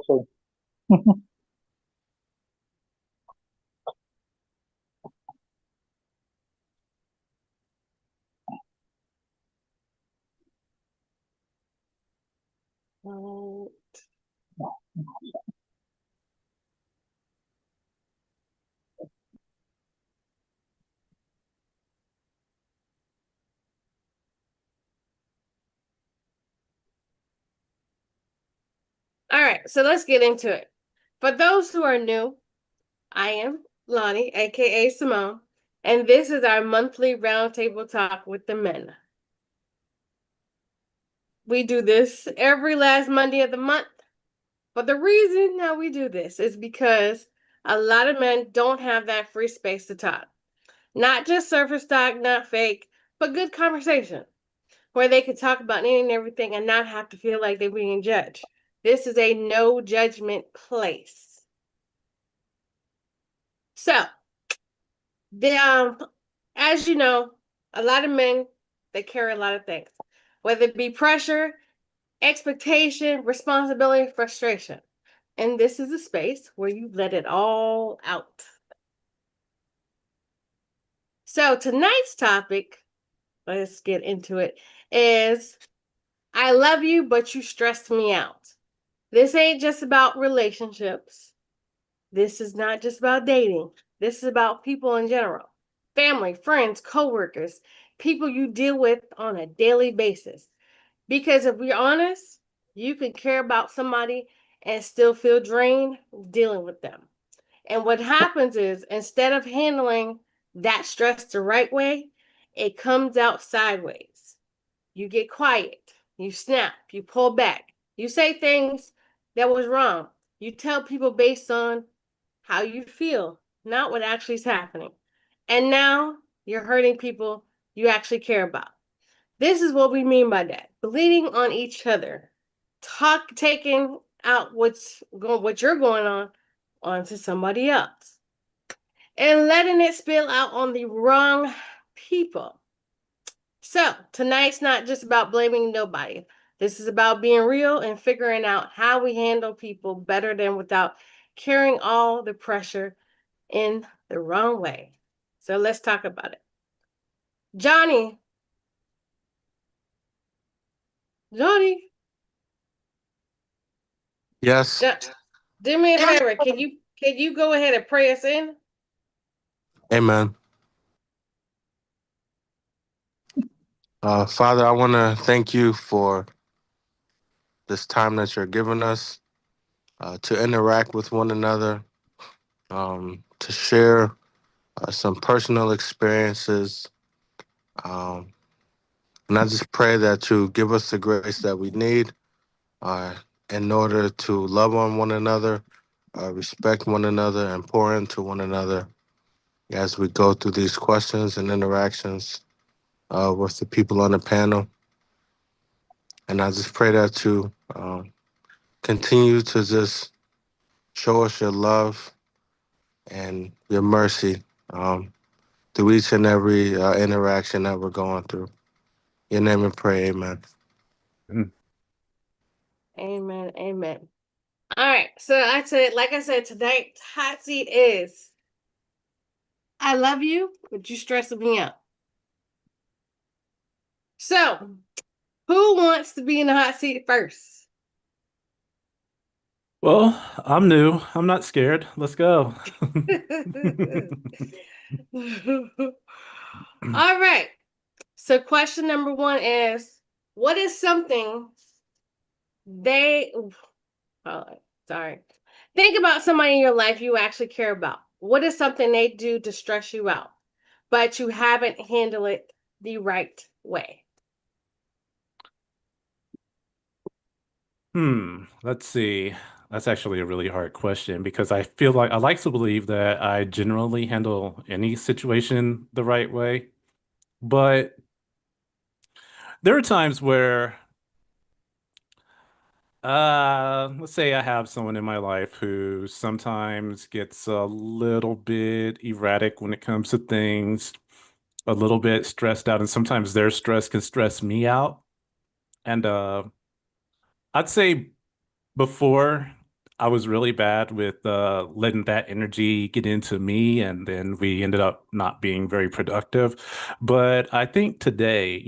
So, All right, so let's get into it. For those who are new, I am Lonnie, aka Simone, and this is our monthly roundtable talk with the men. We do this every last Monday of the month, but the reason that we do this is because a lot of men don't have that free space to talk. Not just surface talk, not fake, but good conversation where they can talk about anything and everything and not have to feel like they're being judged. This is a no judgment place. So, as you know, a lot of men they carry a lot of things, whether it be pressure, expectation, responsibility, frustration. And this is a space where you let it all out. So tonight's topic, let's get into it, is I love you, but you stressed me out. This ain't just about relationships. This is not just about dating. This is about people in general. Family, friends, coworkers, people you deal with on a daily basis. Because if we're honest, you can care about somebody and still feel drained dealing with them. And what happens is instead of handling that stress the right way, it comes out sideways. You get quiet, you snap, you pull back, you say things that was wrong. You tell people based on how you feel, not what actually is happening. And now you're hurting people you actually care about. This is what we mean by that. Bleeding on each other. Taking out what you're going on onto somebody else. And letting it spill out on the wrong people. So, tonight's not just about blaming nobody. This is about being real and figuring out how we handle people better than without carrying all the pressure in the wrong way. So, let's talk about it. Johnny, Johnny, Yes. do me a favor. Can you go ahead and pray us in? Amen. Father, I want to thank you for this time that you're giving us to interact with one another, to share some personal experiences. Um, and I just pray that you give us the grace that we need uh, in order to love on one another, respect one another, and pour into one another as we go through these questions and interactions with the people on the panel. And I just pray that you continue to just show us your love and your mercy through each and every interaction that we're going through. In your name and pray, amen. Amen. Amen. All right. So like I said, tonight's hot seat is I love you, but you stressing me out. So, who wants to be in the hot seat first? Well, I'm new. I'm not scared. Let's go. All right. So, question number one is what is something they, oh, sorry. Think about somebody in your life you actually care about. What is something they do to stress you out, but you haven't handled it the right way? Let's see. That's actually a really hard question because I feel like I like to believe that I generally handle any situation the right way. But there are times where, let's say I have someone in my life who sometimes gets a little bit erratic when it comes to things, a little bit stressed out, and sometimes their stress can stress me out. And I'd say before I was really bad with letting that energy get into me, and then we ended up not being very productive. But I think today,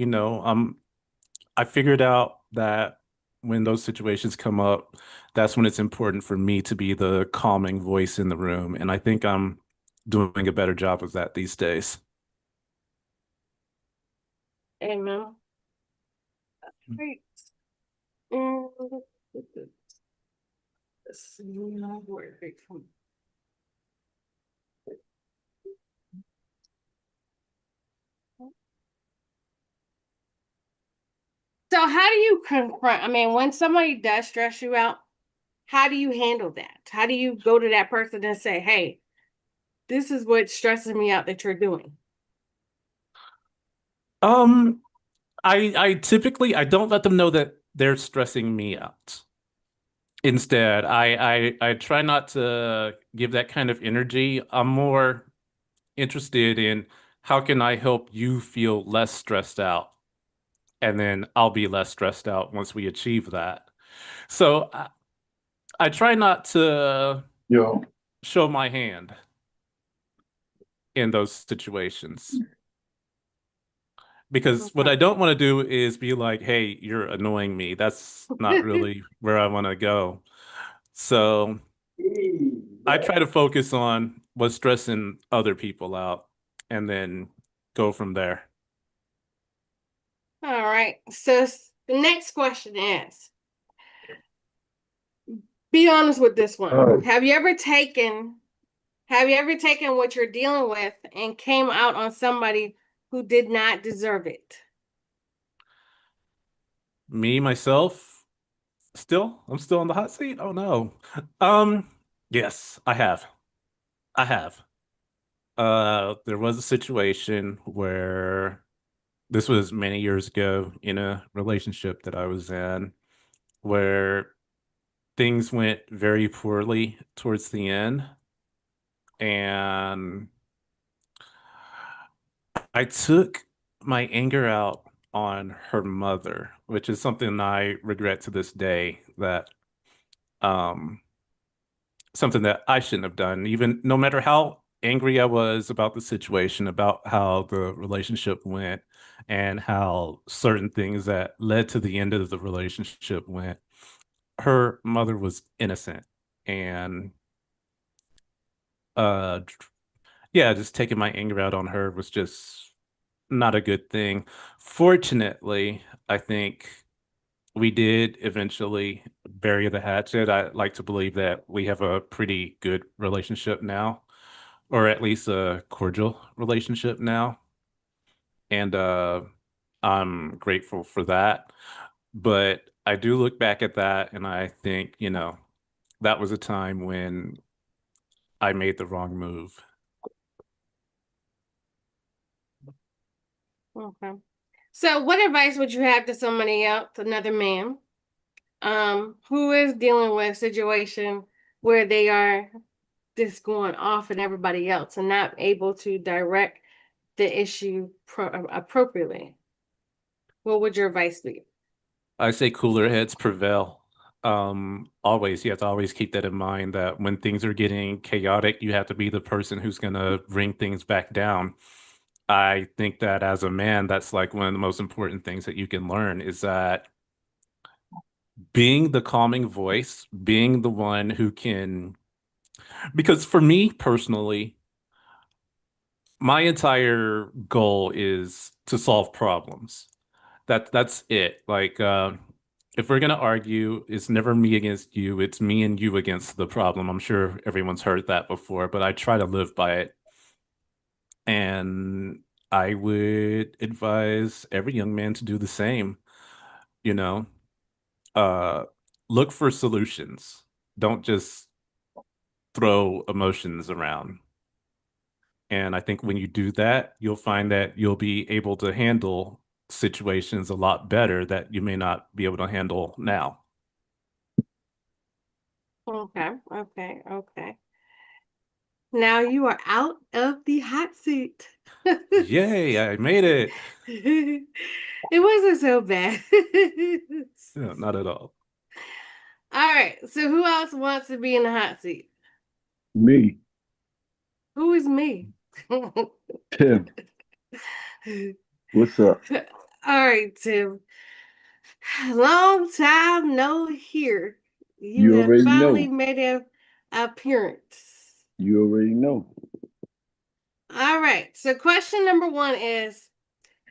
I figured out that when those situations come up, that's when it's important for me to be the calming voice in the room. And I think I'm doing a better job of that these days. Amen. Great. And let's see where it comes. So how do you confront? I mean, when somebody does stress you out, how do you handle that? How do you go to that person and say, "Hey, this is what's stressing me out that you're doing"? Um, I typically I don't let them know that they're stressing me out. Instead, I try not to give that kind of energy. I'm more interested in how can I help you feel less stressed out, and then I'll be less stressed out once we achieve that. So I try not to Yo, show my hand in those situations because what Okay. I don't want to do is be like, "Hey, you're annoying me." That's not really where I want to go. So I try to focus on what's stressing other people out and then go from there. All right. So the next question is, be honest with this one. uh, Have you ever taken what you're dealing with and came out on somebody who did not deserve it? Me, myself, I'm still on the hot seat. Oh no. Um, yes, I have. I have. There was a situation where this was many years ago in a relationship that I was in where things went very poorly towards the end. And I took my anger out on her mother, which is something I regret to this day that um something that I shouldn't have done, even no matter how angry I was about the situation, about how the relationship went, and how certain things that led to the end of the relationship went. Her mother was innocent. And uh yeah, just taking my anger out on her was just not a good thing. Fortunately, I think we did eventually bury the hatchet. I like to believe that we have a pretty good relationship now, or at least a cordial relationship now. And I'm grateful for that. But I do look back at that and I think, that was a time when I made the wrong move. Okay. So what advice would you have to somebody else, another man, who is dealing with a situation where they are just going off and everybody else and not able to direct the issue appropriately? What would your advice be? I say cooler heads prevail. Always, you have to always keep that in mind that when things are getting chaotic, you have to be the person who's gonna bring things back down. I think that as a man, that's like one of the most important things that you can learn is that being the calming voice, being the one who can, because for me personally, my entire goal is to solve problems. That's it. Like, if we're gonna argue, it's never me against you, it's me and you against the problem. I'm sure everyone's heard that before, but I try to live by it. And I would advise every young man to do the same, you know. Uh, look for solutions. Don't just throw emotions around. And I think when you do that, you'll find that you'll be able to handle situations a lot better that you may not be able to handle now. Okay, okay, okay. Now you are out of the hot seat. Yay, I made it. It wasn't so bad. Yeah, not at all. All right. So who else wants to be in the hot seat? Me, Who is me? Tim. What's up? All right, Tim. Long time no hear. You You have already finally know. made an appearance. You already know. All right. So question number one is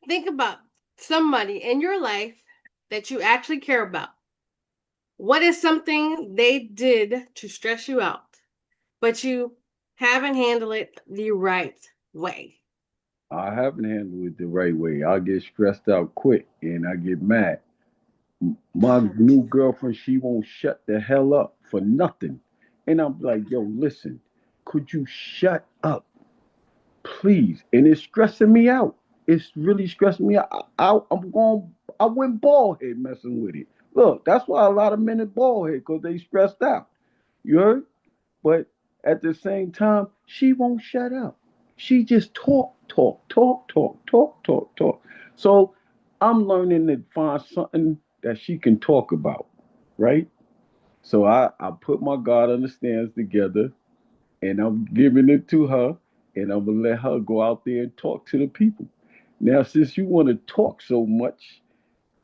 think about somebody in your life that you actually care about. What is something they did to stress you out, but you haven't handled it the right way? I haven't handled it the right way. I get stressed out quick and I get mad. My new girlfriend, she won't shut the hell up for nothing. And I'm like, yo, listen, could you shut up, please? And it's stressing me out. It's really stressing me out. I went bald head messing with it. Look, that's why a lot of men are bald head because they stressed out. You heard? But at the same time, she won't shut up. She just talk, talk, talk, talk, talk, talk, talk. So I'm learning to find something that she can talk about, right? So I put my God understands together and I'm giving it to her and I'm gonna let her go out there and talk to the people. Now, since you want to talk so much,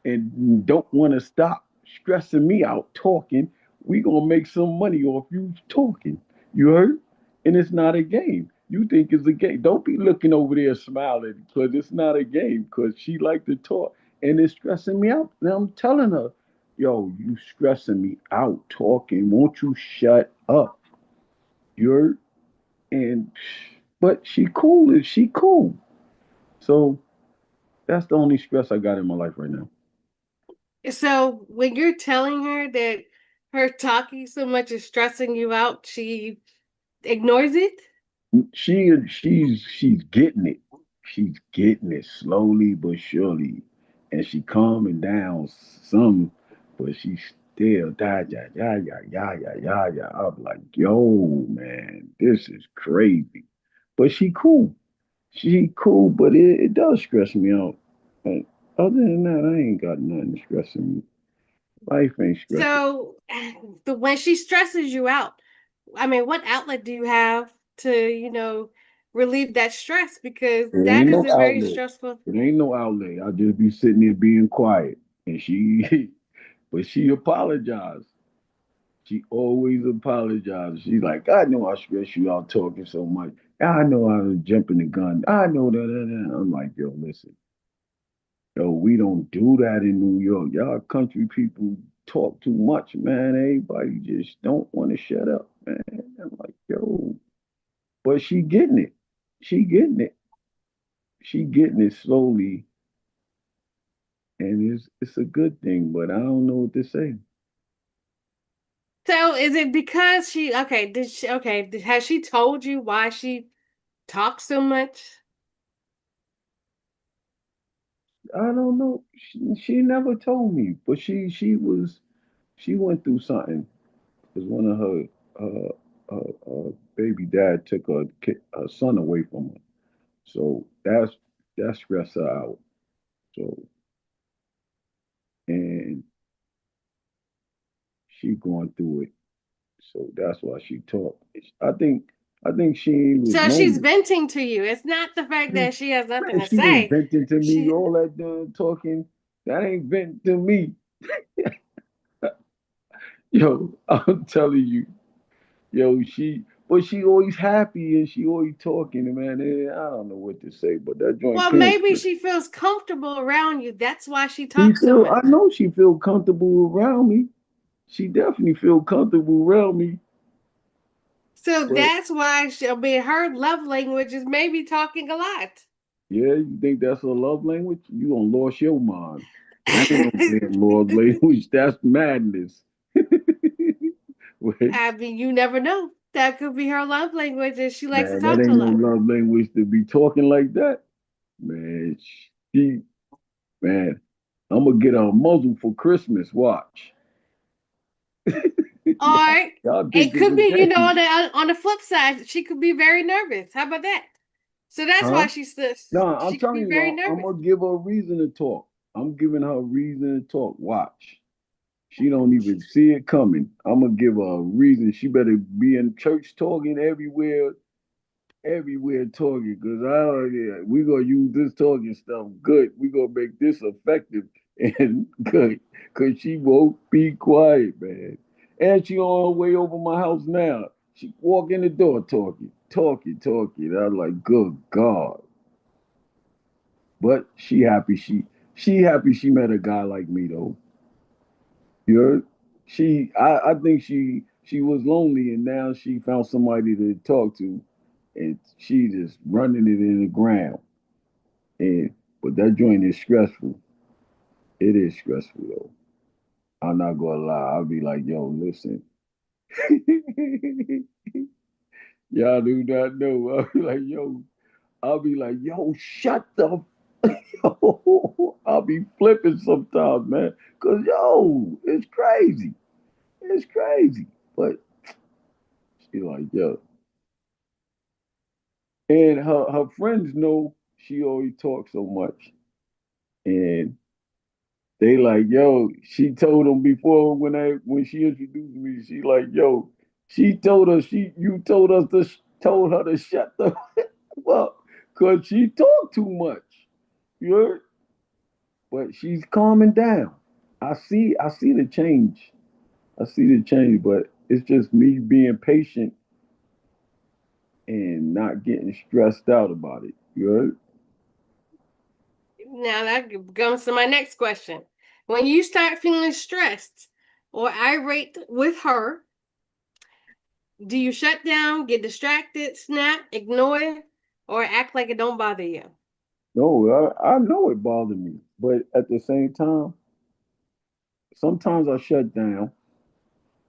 and don't want to stop stressing me out talking, we gonna make some money off you talking. You heard? And it's not a game. You think it's a game. Don't be looking over there smiling because it's not a game because she like to talk and it's stressing me out. Now I'm telling her, yo, you stressing me out talking. Won't you shut up? You heard? And but she cool. She cool. So that's the only stress I got in my life right now. So when you're telling her that her talking so much is stressing you out, she ignores it? She's getting it. She's getting it slowly but surely, and she calming down some, but she's still da ya ya ya ya ya ya ya. I'm like, yo, man, this is crazy. But she cool. She cool, but it does stress me out. But other than that, I ain't got nothing stressing me. Life ain't stressing. So the when she stresses you out, I mean, what outlet do you have to, relieve that stress? Because It that ain't is no a very outlet. stressful. It ain't no outlet. I'll just be sitting there being quiet. And she but she apologized. She always apologized. She's like, I know I stress you out talking so much. I know I was jumping the gun. I know that. I'm like, yo, listen, yo, we don't do that in New York. Y'all country people talk too much, man. Everybody just don't want to shut up, man. I'm like, yo, but she getting it. She getting it. She getting it slowly, and it's a good thing. But I don't know what to say. So is it because she okay, has she told you why she talks so much? I don't know. She never told me, but she went through something because one of her baby dad took her son away from her, so that stressed her out. So and she going through it, so that's why she talked. I think she was So she's lonely. venting to you. It's not the fact that she has nothing Man, to she ain't say. venting to me. She All that talking, that ain't venting to me. Yo, I'm telling you. Yo, but she always happy and she always talking, man. I don't know what to say, but that joint well, can't maybe stress. she feels comfortable around you. That's why she She talks so feel, much. I know she feel comfortable around me. She definitely feel comfortable around me. So But that's why I mean, her love language is maybe talking a lot. yeah, you think that's a love language? You gonna lost your mind. That ain't no damn love language. That's madness. Wait, I mean, you never know. That could be her love language, and she likes to man, that talk a ain't no lot. love language to be talking like that. Man, she, man, I'm gonna get her a muzzle for Christmas. Watch. y'all, Or y'all think it it's could a be, game. on the flip side, she could be very nervous. How about that? So that's Huh? why No, I'm she could be telling very you, I'm nervous. gonna give her a reason to talk. I'm giving her a reason to talk. Watch. She don't even see it coming. I'm gonna give her a reason. She better be in church talking everywhere talking. Cause yeah, we gonna use this talking stuff good. We gonna make this effective and good. Cause she won't be quiet, man. And she on her way over my house now. She walk in the door talking. I was like, good God. But she happy she met a guy like me though. You heard? I think she was lonely and now she found somebody to talk to and she just running it in the ground. And but that joint is stressful. It is stressful though. I'm not gonna lie. I'll be like, yo, listen. Y'all do not know. I'll be like, yo, shut the yo. I'll be flipping sometimes, man. Cause yo, it's crazy. It's crazy. But she like, yo. And her friends know she always talks so much. And they like, yo, she told them before when she introduced me, she like, yo, she told us you told us to told her to shut the up because she talked too much. You heard? But she's calming down. I see the change. I see the change, but it's just me being patient and not getting stressed out about it. You heard? Now that comes to my next question. When you start feeling stressed or irate with her, do you shut down, get distracted, snap, ignore it, or act like it don't bother you? No, I know it bothered me, but at the same time, sometimes I shut down.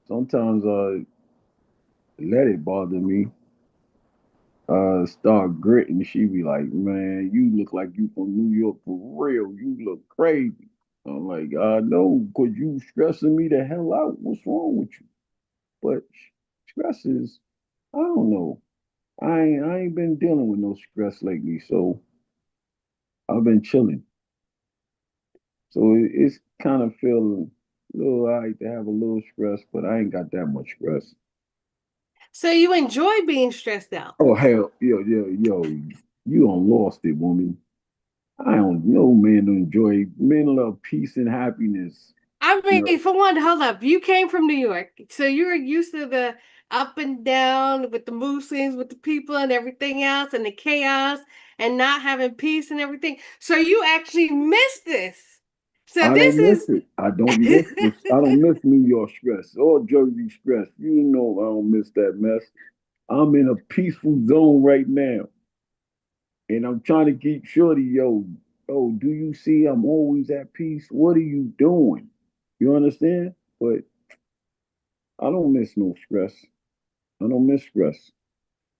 Sometimes I let it bother me. Start gritting. She be like, "Man, you look like you from New York for real. You look crazy." I'm like, "I know, cause you stressing me the hell out. What's wrong with you?" But stress is, I don't know. I ain't been dealing with no stress lately, so I've been chilling. So it's kind of feeling a little alright to have a little stress, but I ain't got that much stress. So you enjoy being stressed out. Oh hell, yo, you done lost it, woman. I don't know, man. To enjoy men love peace and happiness. I You mean, know, for one, hold up. You came from New York, so you're used to the up and down with the mood swings with the people and everything else and the chaos and not having peace and everything. So you actually miss this. So I this don't miss is it. I don't miss this. I don't miss New York stress or Jersey stress. You know, I don't miss that mess. I'm in a peaceful zone right now, and I'm trying to keep shorty. Yo, do you see? I'm always at peace. What are you doing? You understand? But I don't miss no stress. I don't miss stress.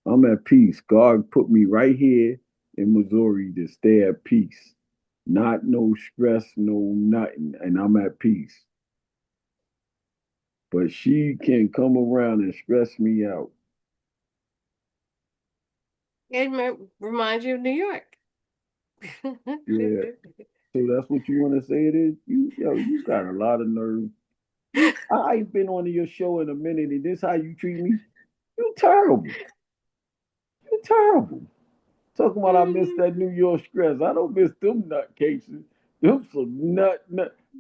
I'm at peace. God put me right here in Missouri to stay at peace. Not no stress, no nothing. And I'm at peace. But she can come around and stress me out. it reminds you of New York. Yeah. So that's what you want to say it is? You got a lot of nerve. I ain't been on your show in a minute, and this how you treat me? You terrible. You terrible. Talking about I miss that New York stress. I don't miss them nutcases. Them some nut.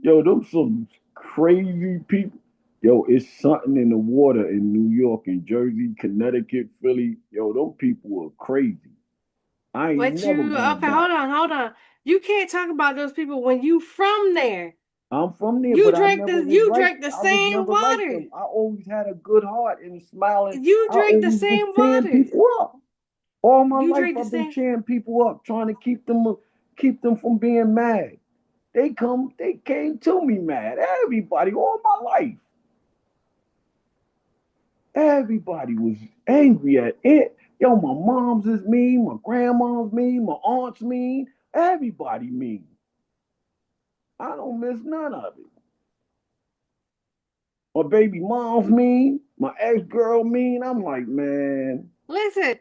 Yo, them some crazy people. Yo, it's something in the water in New York and Jersey, Connecticut, Philly. Yo, them people are crazy. I ain't But never you going okay? back. Hold on. You can't talk about those people when you from there. I'm from there, but You drank the I was same never like water. them. I always had a good heart and smiling. You I drank the always was same cheering water. people up. All my You life drank the I've been same. cheering people up, trying to keep them from being mad. They came to me mad. Everybody, all my life, everybody was angry at it. Yo, my mom's is mean, my grandma's mean, my aunt's mean, everybody mean. I don't miss none of it. My baby mom's mean, my ex girl mean. I'm like, man, Listen,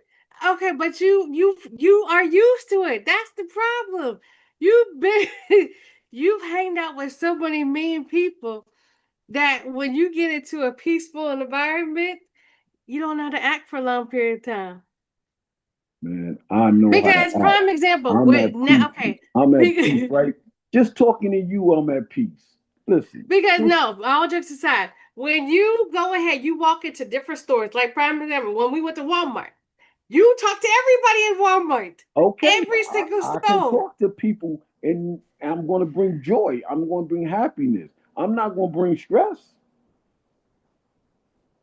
okay, but you are used to it. That's the problem. You've been you've hanged out with so many mean people that when you get into a peaceful environment, you don't know how to act for a long period of time. Man, I know how to Because act. prime example, I'm with at now, peace. okay, I'm at peace, because right? Just talking to you, I'm at peace. Listen, just no, all jokes aside, when you go ahead, you walk into different stores, like prime example, when we went to Walmart, you talk to everybody in Walmart, okay. every single I can store. talk to people, and I'm going to bring joy. I'm going to bring happiness. I'm not going to bring stress.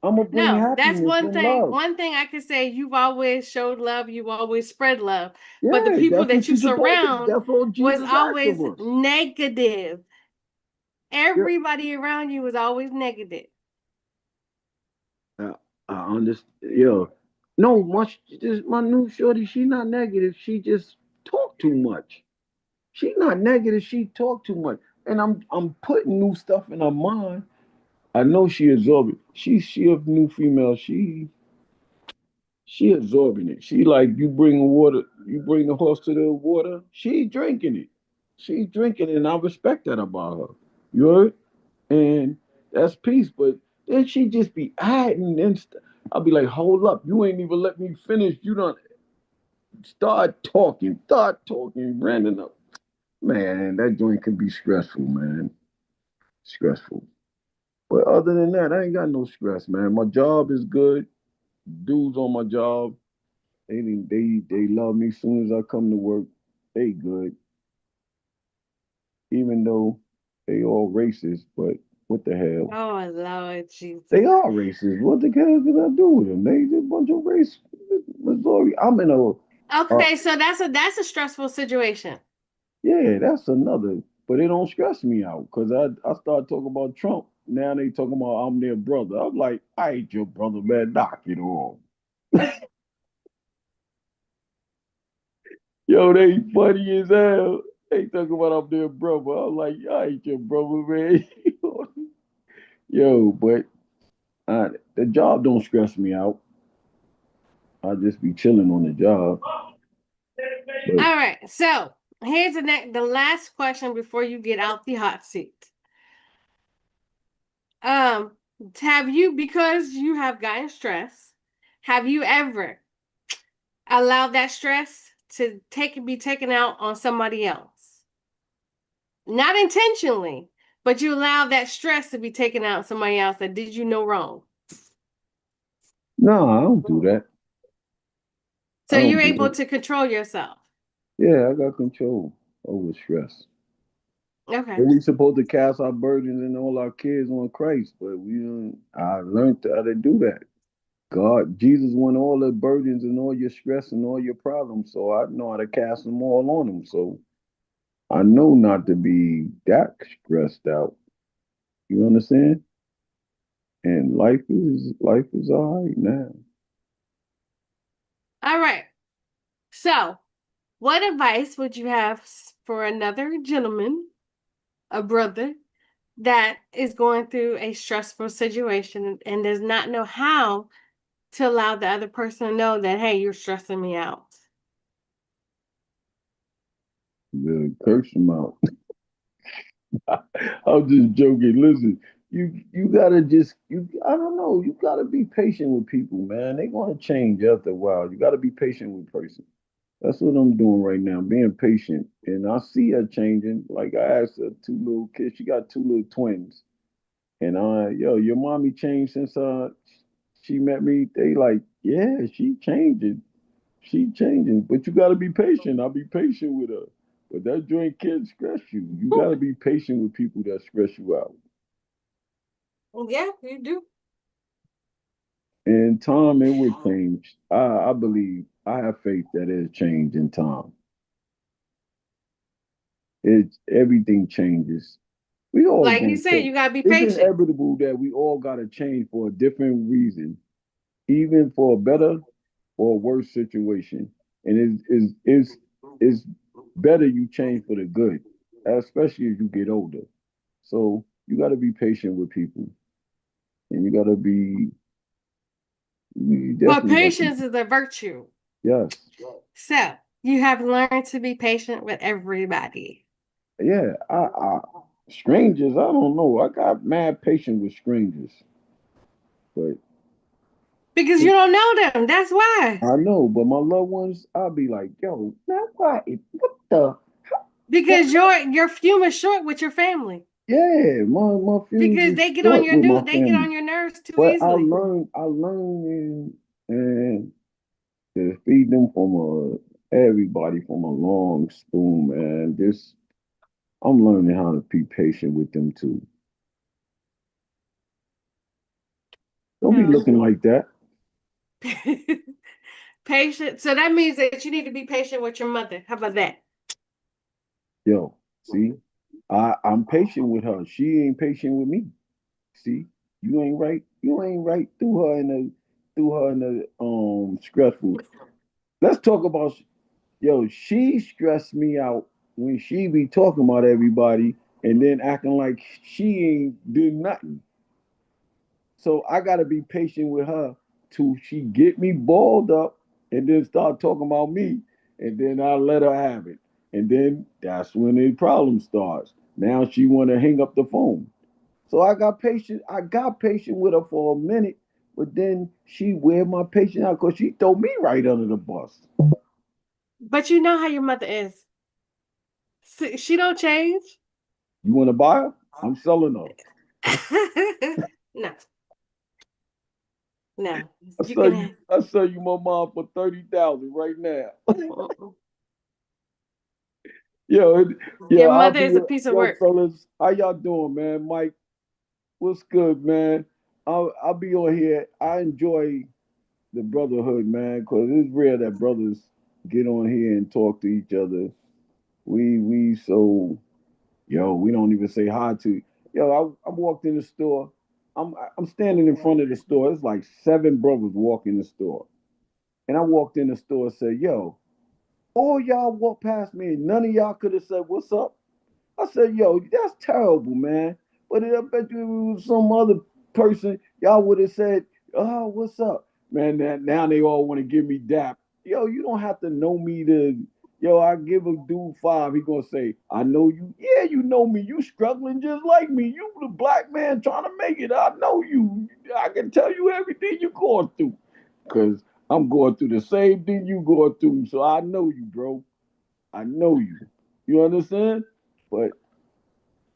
I'm going to bring No, that's happiness one and thing. love. One thing I can say, you've always showed love, you've always spread love. But the Yeah, people that's that what you you're supposed to. surround That's all was Jesus asked of always us. negative. Yeah, Everybody around you was always negative. I, I understand. Yeah, no, my new shorty. She not negative. She just talk too much. She not negative. She talk too much, and I'm putting new stuff in her mind. I know she absorbing. She a new female. She absorbing it. She like you bring water. You bring the horse to the water. She drinking it. She drinking it, and I respect that about her. You heard? And that's peace. But then she just be adding and I'll be like, hold up, you ain't even let me finish. You don't start talking, random up. Man, that joint can be stressful, man. Stressful. But other than that, I ain't got no stress, man. My job is good. Dudes on my job, they love me as soon as I come to work. They good, even though they all racist. But what the hell? Oh Lord They Jesus. are racist. What the hell did I do with them? They just a bunch of race. Missouri. I'm in a. Okay, so that's a stressful situation. Yeah, that's another. But it don't stress me out because I start talking about Trump. Now they talking about I'm their brother. I'm like, I ain't your brother, man. Knock it off. Yo, they funny as hell. They talking about I'm their brother. I'm like, I ain't your brother, man. Yo, but the job don't stress me out. I just be chilling on the job. But All right, so here's the last question before you get out the hot seat. Um, have you, because you have gotten stress, have you ever allowed that stress to be taken out on somebody else? Not intentionally, but you allowed that stress to be taken out on somebody else that did you no wrong. no, I don't do that. I So don't you're do able that. to control yourself. Yeah, I got control over stress. Okay. And we supposed to cast our burdens and all our cares on Christ, but we don't. I learned how to do that. God, Jesus won all the burdens and all your stress and all your problems, so I know how to cast them all on him. So I know not to be that stressed out. You understand? And life is all right now. All right. So, what advice would you have for another gentleman, a brother, that is going through a stressful situation and does not know how to allow the other person to know that, hey, you're stressing me out? Curse them out. I'm just joking. Listen, you gotta just you. I don't know. You gotta be patient with people, man. They gonna change after a while. You gotta be patient with person. That's what I'm doing right now, being patient. And I see her changing. Like I asked her, two little kids. She got two little twins. And your mommy changed since she met me. They like, yeah, she changing. She changing. But you gotta be patient. I'll be patient with her. But that joint can't stress you. You gotta be patient with people that stress you out. Yeah, you do. In time, it will change. I believe. I have faith that it'll change in time. Everything changes. We all Like you going to said, change. you gotta be It's patient. inevitable that we all got to change for a different reason, even for a better or a worse situation. And it's better you change for the good, especially as you get older. So you got to be patient with people, and you But definitely got to. patience is a virtue. Yes, So you have learned to be patient with everybody. yeah. I Strangers, I don't know. I got mad patient with strangers, but Because you don't know them. That's why. I know. But my loved ones, I'll be like, yo, now what? What the? What? Because your fume is short with your family. Yeah, my fuse Because is short with my they get family. on your nerves too But easily. I learned and to feed them from everybody from a long spoon, man. This I'm learning how to be patient with them too. Don't be No. looking like that. Patient. So that means that you need to be patient with your mother. How about that? Yo, see, I'm patient with her. She ain't patient with me. See, you ain't right. You ain't right through her in the stressful. Let's talk about yo. She stressed me out when she be talking about everybody and then acting like she ain't do nothing. So I gotta be patient with her till she get me balled up and then start talking about me, and then I let her have it. And then that's when the problem starts. Now she wanna hang up the phone. So I got patient with her for a minute, but then she wear my patience out because she throw me right under the bus. But you know how your mother is. She don't change. You wanna buy her? I'm selling her. No, no. I You sell can you have. I sell you my mom for 30,000 right now. Mm-mm. Yo, Your yo, mother is a piece of yo, work. fellas, how y'all doing, man? Mike, what's good, man? I'll be on here. I enjoy the brotherhood, man, because it's rare that brothers get on here and talk to each other. We so yo, we don't even say hi to. Yo, I walked in the store. I'm standing in front of the store. It's like seven brothers walk in the store, and I walked in the store and said, "Yo, all y'all walked past me, and none of y'all could have said what's up." I said, yo, that's terrible, man. But I bet you it was some other person, y'all would have said, oh, what's up? Man, now they all want to give me dap. Yo, you don't have to know me to, yo, I give a dude five. He going to say, I know you. Yeah, you know me. You struggling just like me. You the black man trying to make it. I know you. I can tell you everything you're going through. Because I'm going through the same thing you going through. So I know you, bro. I know you. You understand? But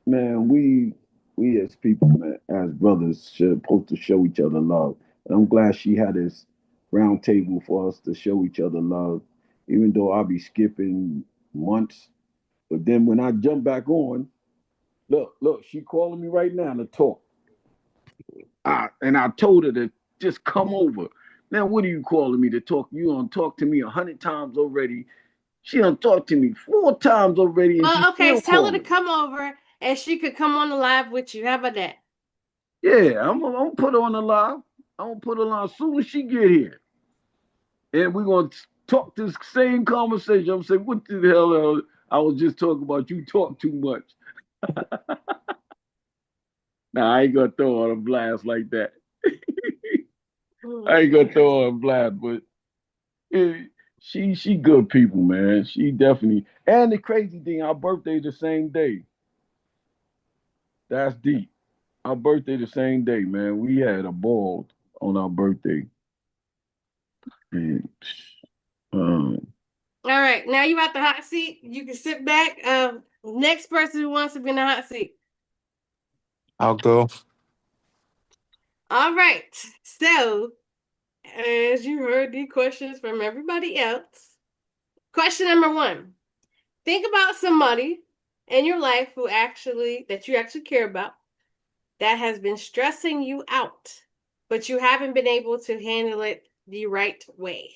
man, we as people, man, as brothers, should supposed to show each other love. And I'm glad she had this round table for us to show each other love, even though I'll be skipping months. But then when I jump back on, look, she calling me right now to talk. And I told her to just come over. Now, what are you calling me to talk? You don't talk to me 100 times already. She done talked to me 4 times already, and she Well, okay, still tell her to calling me. come over and she could come on the live with you. How about that? Yeah, I'm gonna put her on the live. I'm gonna put her on as soon as she get here, and we're gonna talk this same conversation. I'm saying, what the hell? I was just talking about you talk too much. Nah, I ain't gonna throw her on a blast like that. I ain't gonna throw her on a blast, but yeah, she good people, man. She definitely. And the crazy thing, our birthday the same day. That's deep. Our birthday the same day, man. We had a ball on our birthday. And, um, All right, now you at the hot seat. You can sit back. Next person who wants to be in the hot seat. I'll go. All right. So, as you heard the questions from everybody else, question number one: think about somebody in your life that you actually care about that has been stressing you out, but you haven't been able to handle it the right way.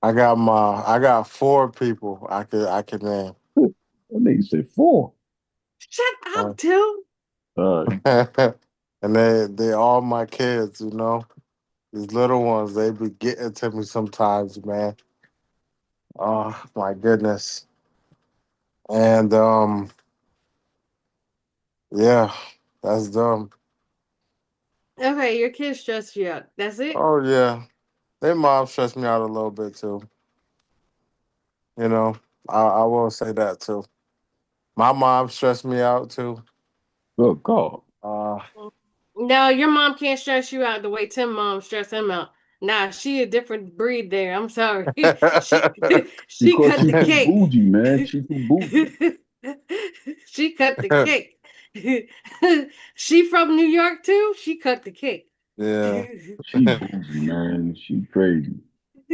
I got four people I could name. that nigga said four. Shut Uh, up, too. Uh, and they all my kids, you know. These little ones, they be getting to me sometimes, man. Oh my goodness. And yeah, that's dumb. Okay, your kids stress you out. That's it. Oh yeah. Their mom stressed me out a little bit too. You know. I will say that too. My mom stressed me out too. Oh God. Uh, No, your mom can't stress you out the way Tim mom stress him out. Nah, she a different breed there. I'm sorry. she she Because cut she the too cake. bougie, man. She too bougie. She cut the cake. She from New York too? She cut the cake. yeah. She bougie, man. She crazy.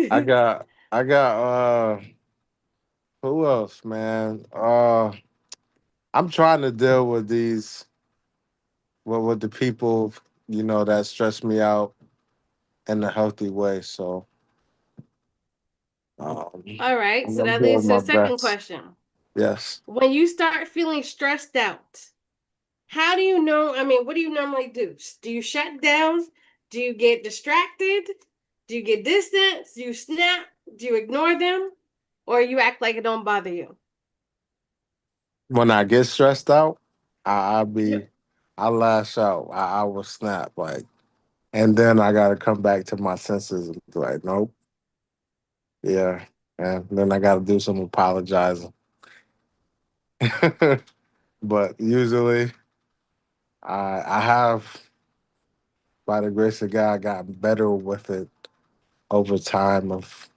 I got who else, man? I'm trying to deal with these with the people, that stress me out in a healthy way. So um, All right, so I'm that doing leads to my the second best. question. Yes. When you start feeling stressed out, how do you know? I mean, what do you normally do? Do you shut down? Do you get distracted? Do you get distant? Do you snap? Do you ignore them? Or you act like it don't bother you? When I get stressed out, I Yep. be I lash out. I will snap like, and then I gotta come back to my senses and be like, nope, yeah, and then I gotta do some apologizing. But usually, I have, by the grace of God, gotten better with it over time of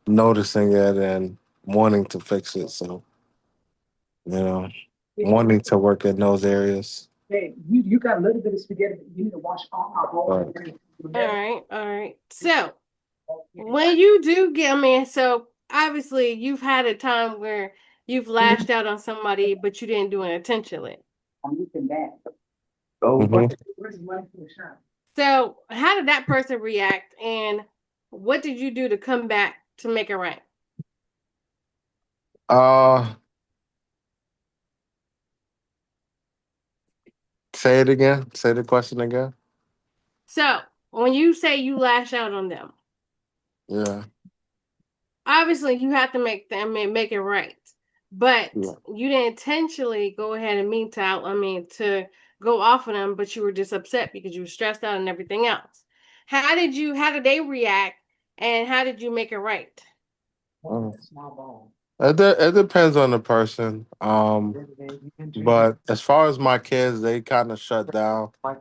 noticing it and wanting to fix it. So you know, wanting to work in those areas. Hey, you got a little bit of spaghetti. You need to wash all my bowls. All right, all right. So when you do get, I mean, so obviously you've had a time where you've lashed out on somebody, but you didn't do it intentionally. I'm using that. Oh, where's the money for the shot? So how did that person react, and what did you do to come back to make it right? Uh, say it again. Say the question again. So when you say you lash out on them, Yeah. obviously you have to make it right, but Yeah. you didn't intentionally go ahead and mean to to go off on them, but you were just upset because you were stressed out and everything else. How did they react, and how did you make it right? It depends on the person. But as far as my kids, they kind of shut down. My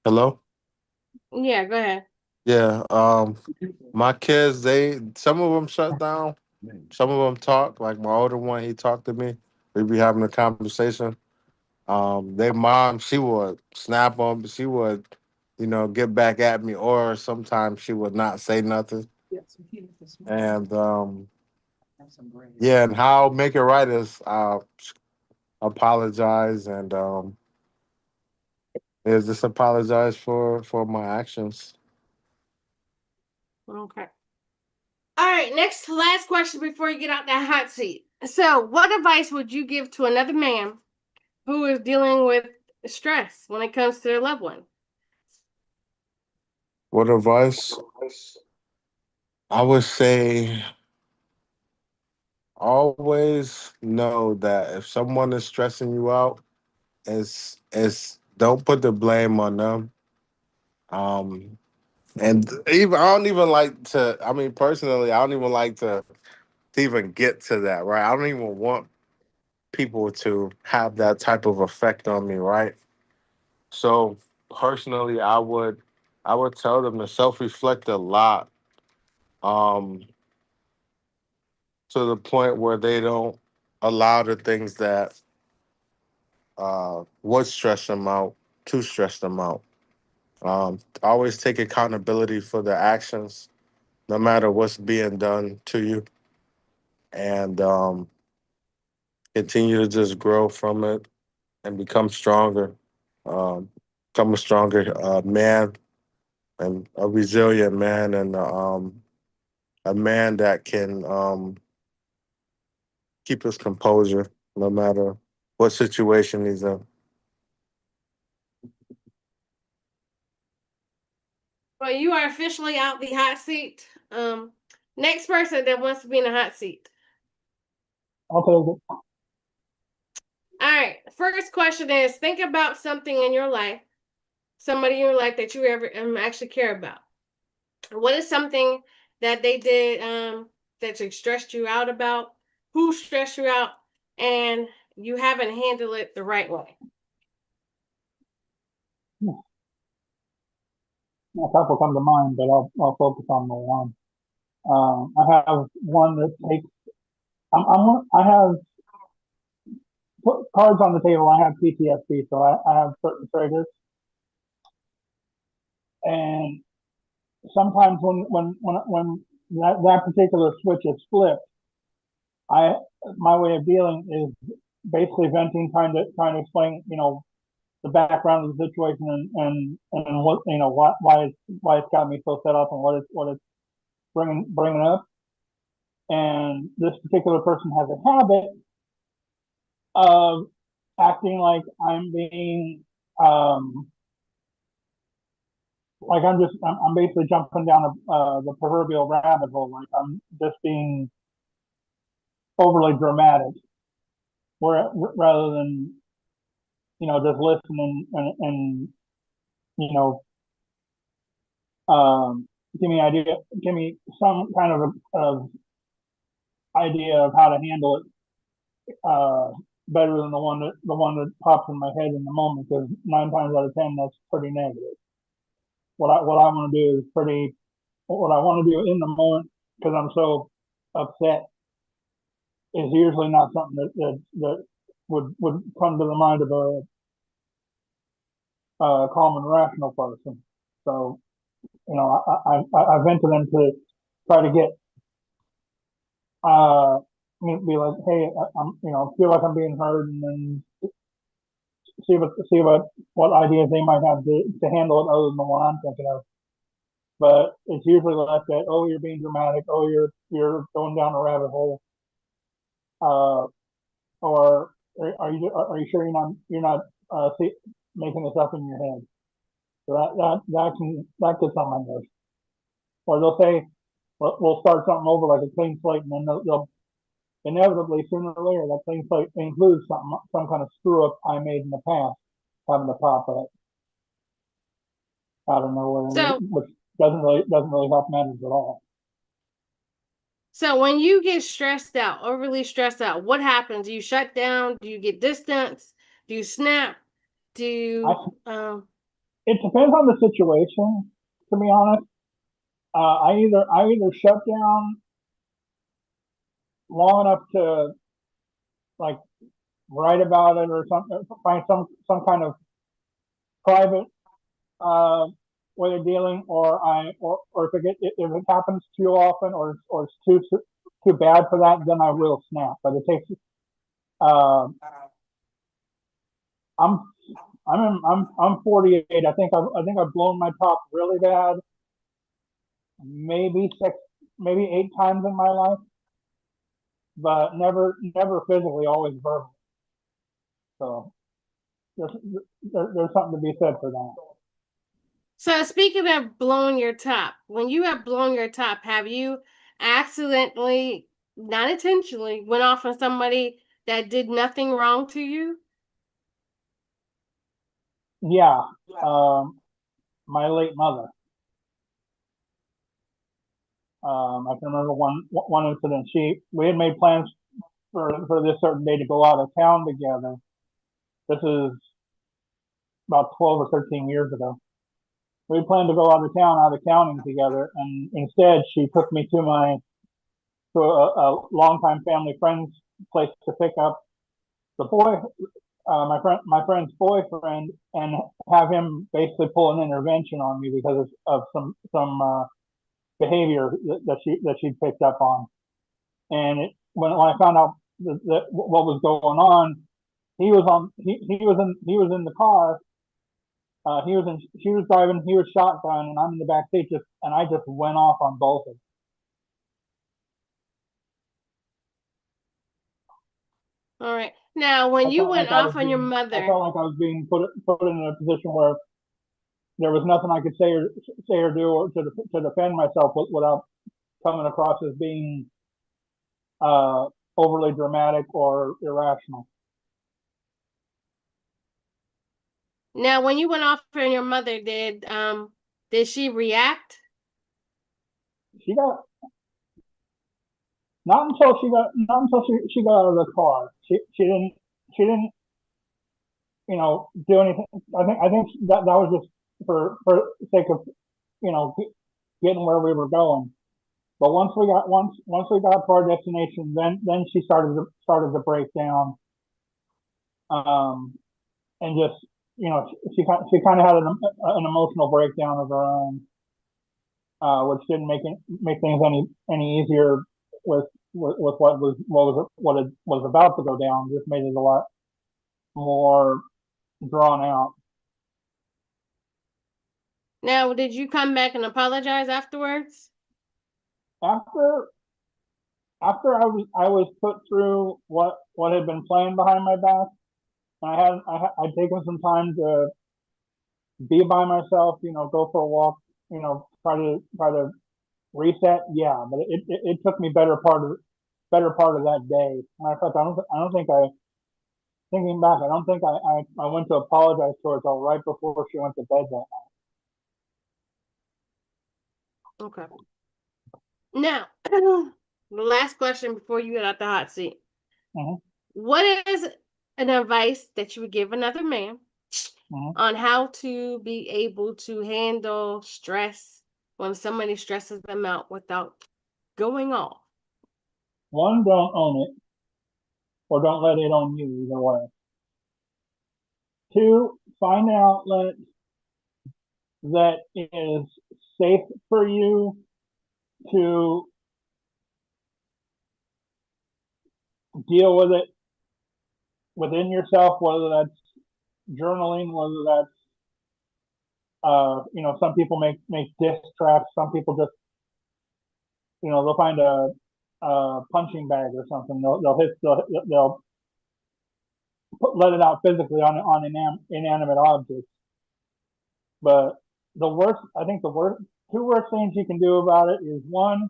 hello. Yeah, go ahead. Yeah. My kids, they some of them shut down. Some of them talk. Like my older one, he talked to me. We be having a conversation. Their mom, she would snap them. She would, get back at me, or sometimes she would not say nothing. And yeah, and how I make it right is apologize and is just apologize for my actions. Okay. All right, next last question before you get out that hot seat. So, what advice would you give to another man who is dealing with stress when it comes to their loved one? What advice? I would say always know that if someone is stressing you out, it's don't put the blame on them. Um, and even I don't even like to. I mean, personally, I don't even like to even get to that. Right? I don't even want people to have that type of effect on me. Right? So personally, I would tell them to self reflect a lot. Um, to the point where they don't allow the things that would stress them out to stress them out. Always take accountability for their actions, no matter what's being done to you, and continue to just grow from it and become stronger. Um, Become a stronger man and a resilient man and a man that can keep his composure no matter what situation he's in. Well, you are officially out the hot seat. Next person that wants to be in the hot seat. Okay. All right. First question is: think about something in your life, somebody in your life that you ever actually care about. What is something that they did that you stressed you out about? Who stressed you out, and you haven't handled it the right way? A couple come to mind, but I'll focus on the one. I have one that takes. I have put cards on the table. I have PTSD, so I have certain triggers, and sometimes when that particular switch is flipped, I my way of dealing is basically venting, trying to explain, the background of the situation and what why it's got me so set up and what it's bringing up. And this particular person has a habit of acting like I'm being like I'm basically jumping down the proverbial rabbit hole, like I'm just being overly dramatic, where rather than just listen and you know um, give me some kind of idea of how to handle it better than the one that pops in my head in the moment. Because 9 times out of 10, that's pretty negative. What I want to do is pretty what I want to do in the moment because I'm so upset is usually not something that would come to the mind of a calm and rational person. So I vent to them to try to get be like, hey, I'm feel like I'm being heard, and then see what ideas they might have to handle it other than the one I'm thinking of. But it's usually left at, oh, you're being dramatic, oh, you're going down a rabbit hole, uh, or are you sure you're not making this up in your head? So that gets on my nerves. Or they'll say, we'll start something over like a clean slate, and then they'll inevitably sooner or later that clean slate includes some kind of screw up I made in the past having to pop up out of nowhere, So, which doesn't really help matters at all. so when you get stressed out, overly stressed out, what happens? Do you shut down? Do you get distance? Do you snap? Do you It depends on the situation. To be honest, I either shut down long enough to like write about it or something, find some kind of private uh, way of dealing, or if it happens too often or it's too bad for that, then I will snap. But it takes uh, I'm I'm 48. I think I've blown my top really bad, maybe six, maybe 8 times in my life, but never physically, always verbal. So there's there's something to be said for that. So speaking of blowing your top, when you have blown your top, have you accidentally, not intentionally, went off on somebody that did nothing wrong to you? Yeah, my late mother. I can remember one incident. We had made plans for this certain day to go out of town together. This is about 12 or 13 years ago. We planned to go out of counting together, and instead she took me to a longtime family friend's place to pick up the boy, my friend's boyfriend, and have him basically pull an intervention on me because of some behavior that she'd picked up on. And when I found out what was going on, he was in the car. She was driving, he was shotgun, and I'm in the back seat, and I just went off on both of them. All right. Now, when I you felt went like I off was on your being I mother, felt like I was being put in a position where there was nothing I could say or do or to defend myself without coming across as being uh, overly dramatic or irrational. Now, when you went off on your mother, did she react? She got not until she got out of the car. She didn't do anything. I think that was just for sake of getting where we were going. But once we got to our destination, then she started to break down, um, and just she kind of had an emotional breakdown of her own, which didn't make things any easier with what was about to go down. Just made it a lot more drawn out. Now, did you come back and apologize afterwards? After I was put through what had been planned behind my back, and I'd taken some time to be by myself, go for a walk, try to reset. Yeah, but it took me better part of that day. Matter of fact, I don't think I thinking back, I don't think I went to apologize to her until right before she went to bed that Okay. Now, the last question before you get out the hot seat. night. What is an advice that you would give another man Hmm. on how to be able to handle stress when somebody stresses them out without going off? One, don't own it, or don't let it own you either way. Two, find an outlet that is safe for you to deal with it within yourself, whether that's journaling, whether that's some people make disc tracks, some people just they'll find a punching bag or something. They'll let it out physically on inanimate objects. But I think the two worst things you can do about it is one,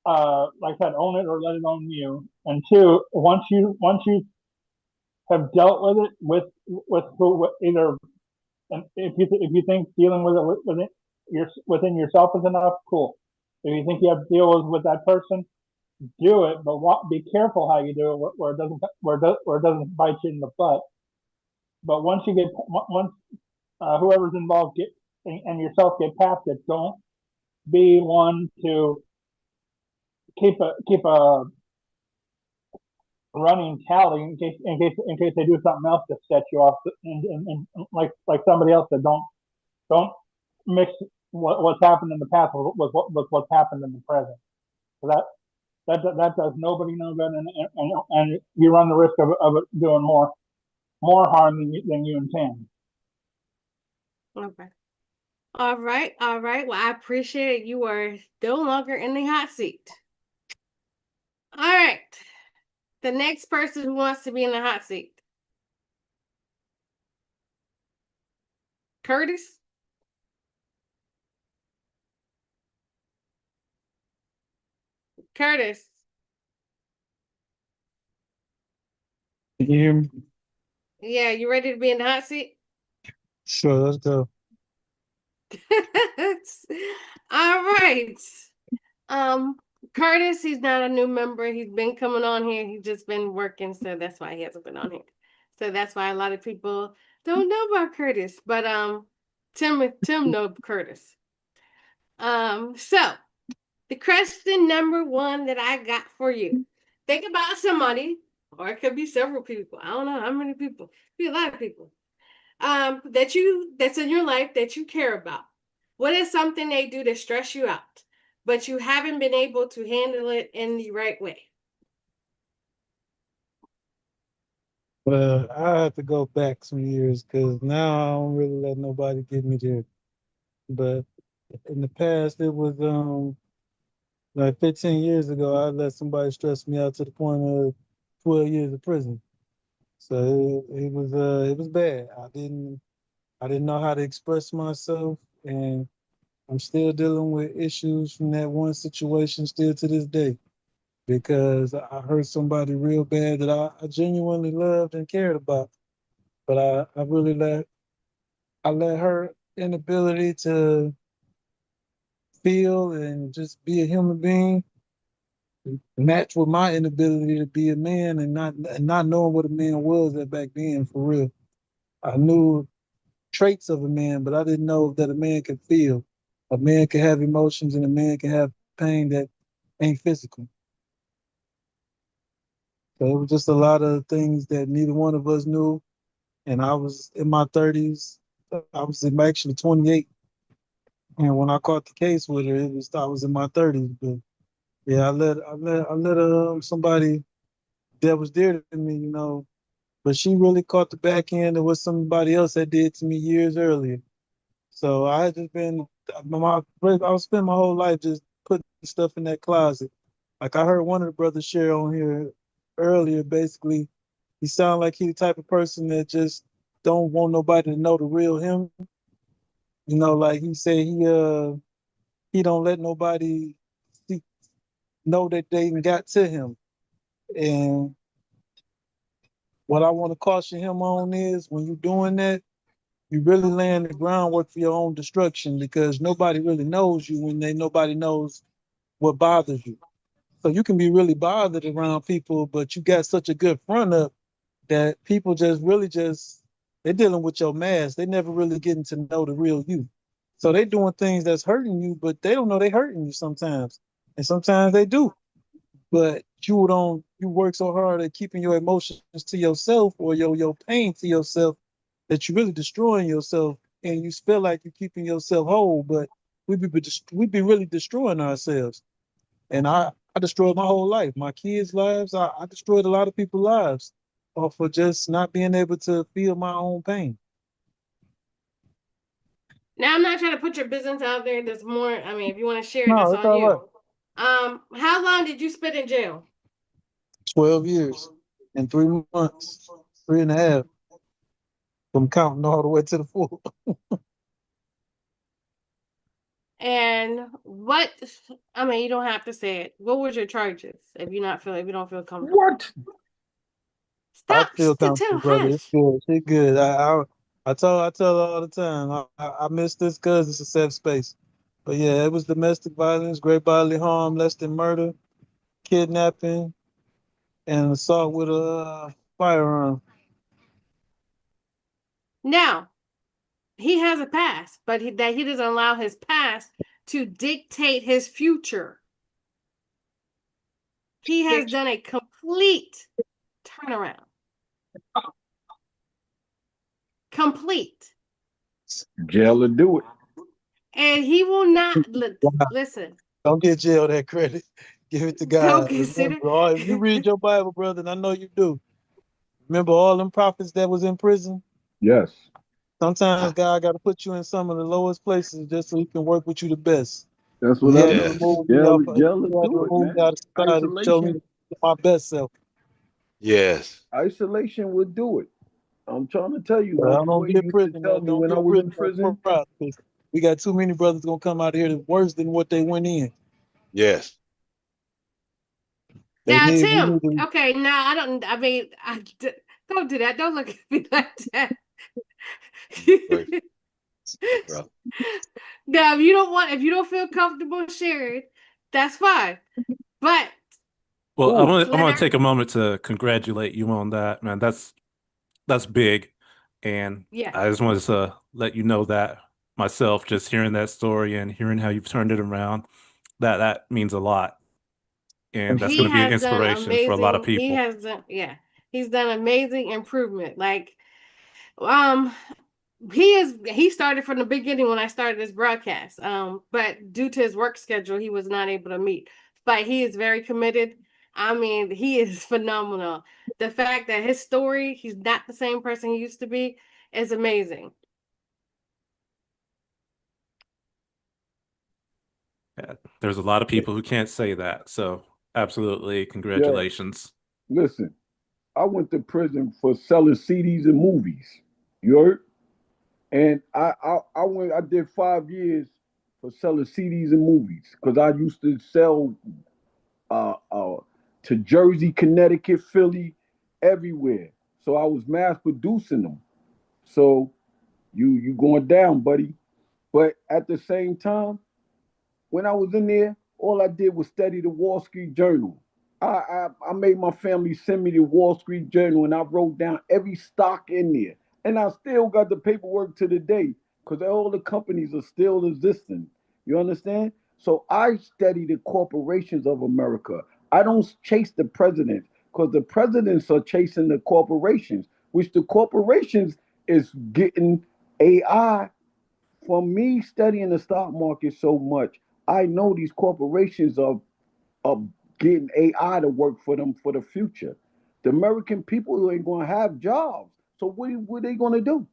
like I said, own it or let it own you. And two, once you have dealt with it with either, and if you think dealing with it within yourself is enough, cool. If you think you have to deal with that person, do it, but be careful how you do it, where it doesn't bite you in the butt. But once whoever's involved and yourself get past it, don't be one to keep a running tally in case they do something else to set you off, and like somebody else said, don't mix what's happened in the past with what's happened in the present. So that does nobody no good, and you run the risk of it doing more harm than you intend. Okay. All right. All right. Well, I appreciate you are no longer in the hot seat. All right. The next person who wants to be in the hot seat. Curtis? Curtis. Can you hear me? Yeah, you ready to be in the hot seat? Sure, let's go. All right. Um, Curtis, he's not a new member. He's been coming on here. He's just been working, so that's why he hasn't been on here. So that's why a lot of people don't know about Curtis. But Tim know Curtis. So the question number one that I got for you. Think about somebody, or it could be several people. I don't know how many people. It could be a lot of people. That's in your life that you care about. What is something they do to stress you out, but you haven't been able to handle it in the right way? Well, I have to go back some years because now I don't really let nobody get me there. But in the past, it was like 15 years ago, I let somebody stress me out to the point of 12 years of prison. So it was bad. I didn't know how to express myself, and I'm still dealing with issues from that one situation still to this day because I hurt somebody real bad that I genuinely loved and cared about. But I really let her inability to feel and just be a human being match with my inability to be a man and not knowing what a man was at back then for real. I knew traits of a man, but I didn't know that a man can feel. A man can have emotions and a man can have pain that ain't physical. So it was just a lot of things that neither one of us knew. And I was in my 30s. Actually 28. And when I caught the case with her, I was in my 30s. But yeah, I let somebody that was dear to me, but she really caught the back end of what somebody else had did to me years earlier. So I had just been I was spending my whole life just putting stuff in that closet. Like I heard one of the brothers share on here earlier, basically, he sounded like he the type of person that just don't want nobody to know the real him. Like he said he don't let nobody see, know that they even got to him. And what I want to caution him on is when you're doing that, you really laying the groundwork for your own destruction because nobody really knows you when nobody knows what bothers you. So you can be really bothered around people, but you got such a good front up that people just really just they're dealing with your mask. They never really getting to know the real you. So they doing things that's hurting you, but they don't know they hurting you sometimes. And sometimes they do. But you work so hard at keeping your emotions to yourself or your pain to yourself that you're really destroying yourself and you feel like you're keeping yourself whole, but we be really destroying ourselves. And I destroyed my whole life, my kids' lives. I destroyed a lot of people's lives for just not being able to feel my own pain. Now I'm not trying to put your business out there. There's more. I mean, if you want to share, No, that's it's on all right. you. How long did you spend in jail? 12 years and 3 months, three and a half, from counting all the way to the full. And what? I mean, you don't have to say it. What was your charges? If you don't feel comfortable, What? I stop. feel Tell comfortable, brother. It's hush. good. It's good. I tell her all the time. I miss this because it's a safe space. But yeah, it was domestic violence, great bodily harm, less than murder, kidnapping, and assault with a firearm. Now he has a past, but that he doesn't allow his past to dictate his future. He has done a complete turnaround. Complete. Jail will do it. And he will not Wow. listen. Don't get jail that credit. Give it to Don't God. consider. Remember, if you read your Bible, brother, and I know you do, remember all them prophets that was in prison? Yes. Sometimes God got to put you in some of the lowest places just so he can work with you the best. That's And what he I had to know. Yes. remove me off. He Jail will had to do it, remove me man. out of society to show me my best self. Yes. Isolation would do it. I'm trying to tell you, But my I don't boy get used to prison tell though. me Don't when I get was in prison though. prison. Proud, 'cause we got too many brothers gonna come out of here that's worse than what they went in. Yes. Now, We Tim. need to. Okay, now I don't. I mean, don't do that. Don't look at me like that. Right, brother. Now, if you don't feel comfortable sharing, that's fine. But Well, Ooh, I'm gonna let take a moment to congratulate you on that, man. That's big, and yeah, I just wanted to let you know that myself, just hearing that story and hearing how you've turned it around, that means a lot, and Thank that's you, he going to brother. be an has done inspiration for a lot of amazing. He people. has done. Yeah, he's done amazing improvement. Like, um, he started from the beginning when I started this broadcast. But due to his work schedule, he was not able to meet. But he is very committed. I mean, he is phenomenal. The fact that his story, he's not the same person he used to be, is amazing. Yeah, there's a lot of people who can't say that, so absolutely, yeah. congratulations. Listen, I went to prison for selling CDs and movies. You heard? And I went. I did 5 years for selling CDs and movies because I used to sell uh, uh, to Jersey, Connecticut, Philly, everywhere. So I was mass producing them. So you going down, buddy. But at the same time, when I was in there, all I did was study the Wall Street Journal. I made my family send me the Wall Street Journal, and I wrote down every stock in there. And I still got the paperwork to the day because all the companies are still existing. You understand? So I study the corporations of America. I don't chase the presidents because the presidents are chasing the corporations, which the corporations is getting AI. From me studying the stock market so much, I know these corporations are getting AI to work for them for the future. The American people ain't gonna have jobs. So what are they gonna do?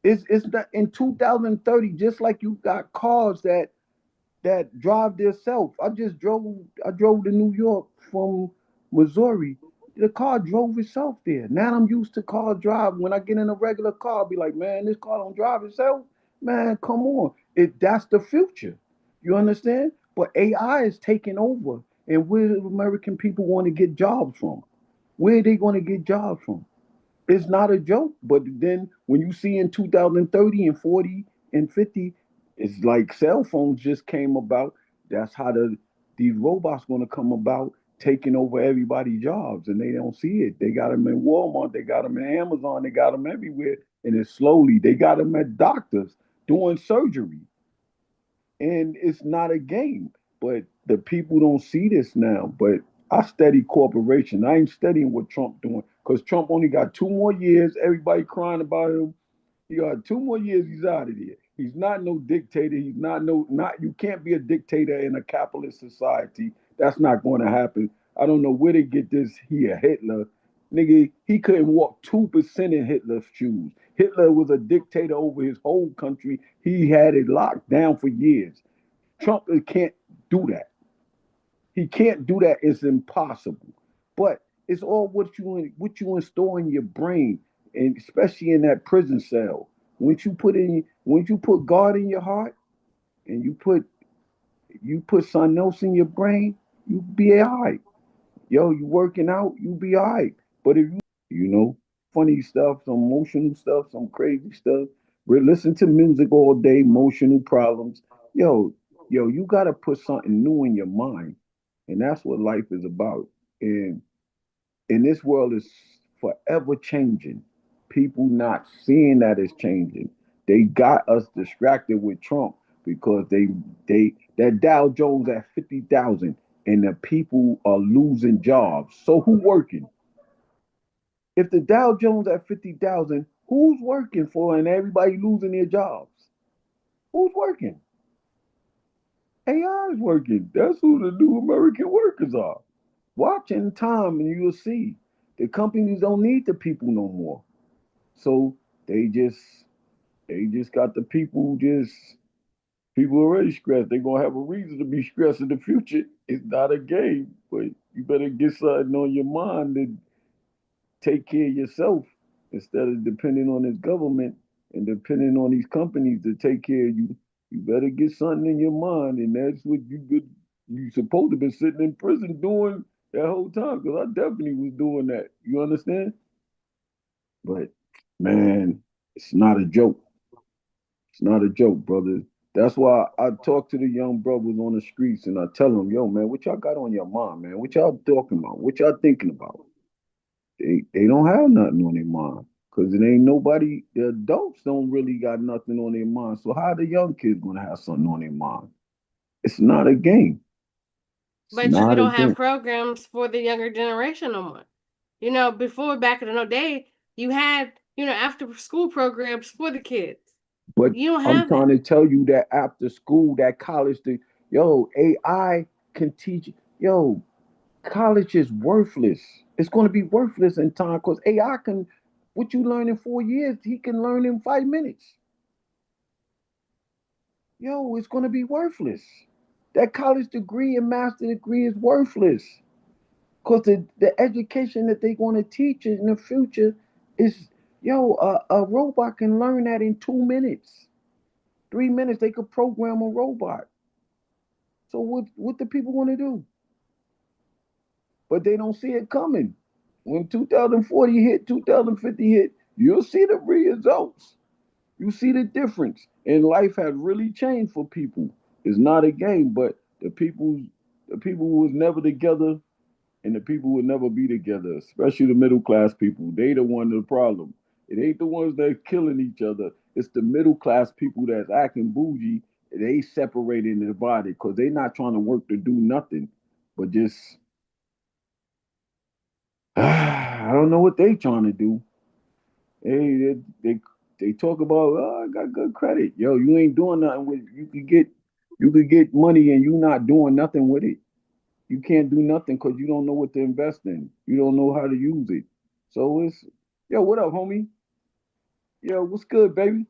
It's that in 2030, just like you got cars that drive themselves. I drove to New York from Missouri. The car drove itself there. Now I'm used to car drive. When I get in a regular car, I'll be like, man, this car don't drive itself. Man, come on. That's the future. You understand? But AI is taking over. And where do American people want to get jobs from? Where are they going to get jobs from? It's not a joke. But then when you see in 2030 and 40 and 50, it's like cell phones just came about. That's how these robots gonna come about, taking over everybody's jobs, and they don't see it. They got them in Walmart, they got them in Amazon, they got them everywhere, and it's slowly. They got them at doctors doing surgery, and it's not a game. But the people don't see this now. But I study corporation. I ain't studying what Trump doing because Trump only got 2 more years. Everybody crying about him. He got 2 more years. He's out of there. He's not no dictator. He's not no not. You can't be a dictator in a capitalist society. That's not going to happen. I don't know where they get this. He a Hitler, nigga. He couldn't walk 2% in Hitler's shoes. Hitler was a dictator over his whole country. He had it locked down for years. Trump can't do that. He can't do that. It's impossible. But it's all what you install in your brain, and especially in that prison cell. Once you put God in your heart, and you put something else in your brain, you be all right. Yo, you working out, you be all right. But if funny stuff, some emotional stuff, some crazy stuff, we listen to music all day, emotional problems. Yo, you gotta put something new in your mind. And that's what life is about. And this world is forever changing. People not seeing that it's changing. They got us distracted with Trump because they that Dow Jones at 50,000 and the people are losing jobs. So who working? If the Dow Jones at 50,000, who's working for and everybody losing their jobs? Who's working? AI is working. That's who the new American workers are. Watch in time and you'll see the companies don't need the people no more. So they just they just got the people already stressed. They're gonna have a reason to be stressed in the future. It's not a game, but you better get something on your mind and take care of yourself instead of depending on this government and depending on these companies to take care of you. You better get something in your mind, and that's what you supposed to be sitting in prison doing that whole time. Because I definitely was doing that. You understand? But man, it's not a joke. It's not a joke, brother. That's why I talk to the young brothers on the streets and I tell them, yo, man, what y'all got on your mind, man? What y'all talking about? What y'all thinking about? They don't have nothing on their mind. Cause it ain't nobody, the adults don't really got nothing on their mind. So how the young kids gonna have something on their mind? It's not a game. It's But you not a don't have game. programs for the younger generation no more. Before back in the day, you had, after school programs for the kids. But You don't I'm have trying that. to tell you that after school, that college, AI can teach. Yo, college is worthless. It's going to be worthless in time because AI can, what you learn in 4 years, he can learn in 5 minutes. Yo, it's going to be worthless. That college degree and master degree is worthless because the education that they're going to teach in the future is, a robot can learn that in 2 minutes. 3 minutes, they could program a robot. So what the people want to do? But they don't see it coming. When 2040 hit, 2050 hit, You'll see the results. You see the difference. And life has really changed for people. It's not a game, but the people who was never together and the people who will never be together, especially the middle class people. They the one of the problem. It ain't the ones that are killing each other. It's the middle class people that's acting bougie. They separating their body because they not trying to work to do nothing, but just I don't know what they trying to do. They talk about, oh, I got good credit. Yo, you ain't doing nothing with it. You could get money and you not doing nothing with it. You can't do nothing because you don't know what to invest in. You don't know how to use it. So it's yo, what up, homie? Yo, what's good, baby?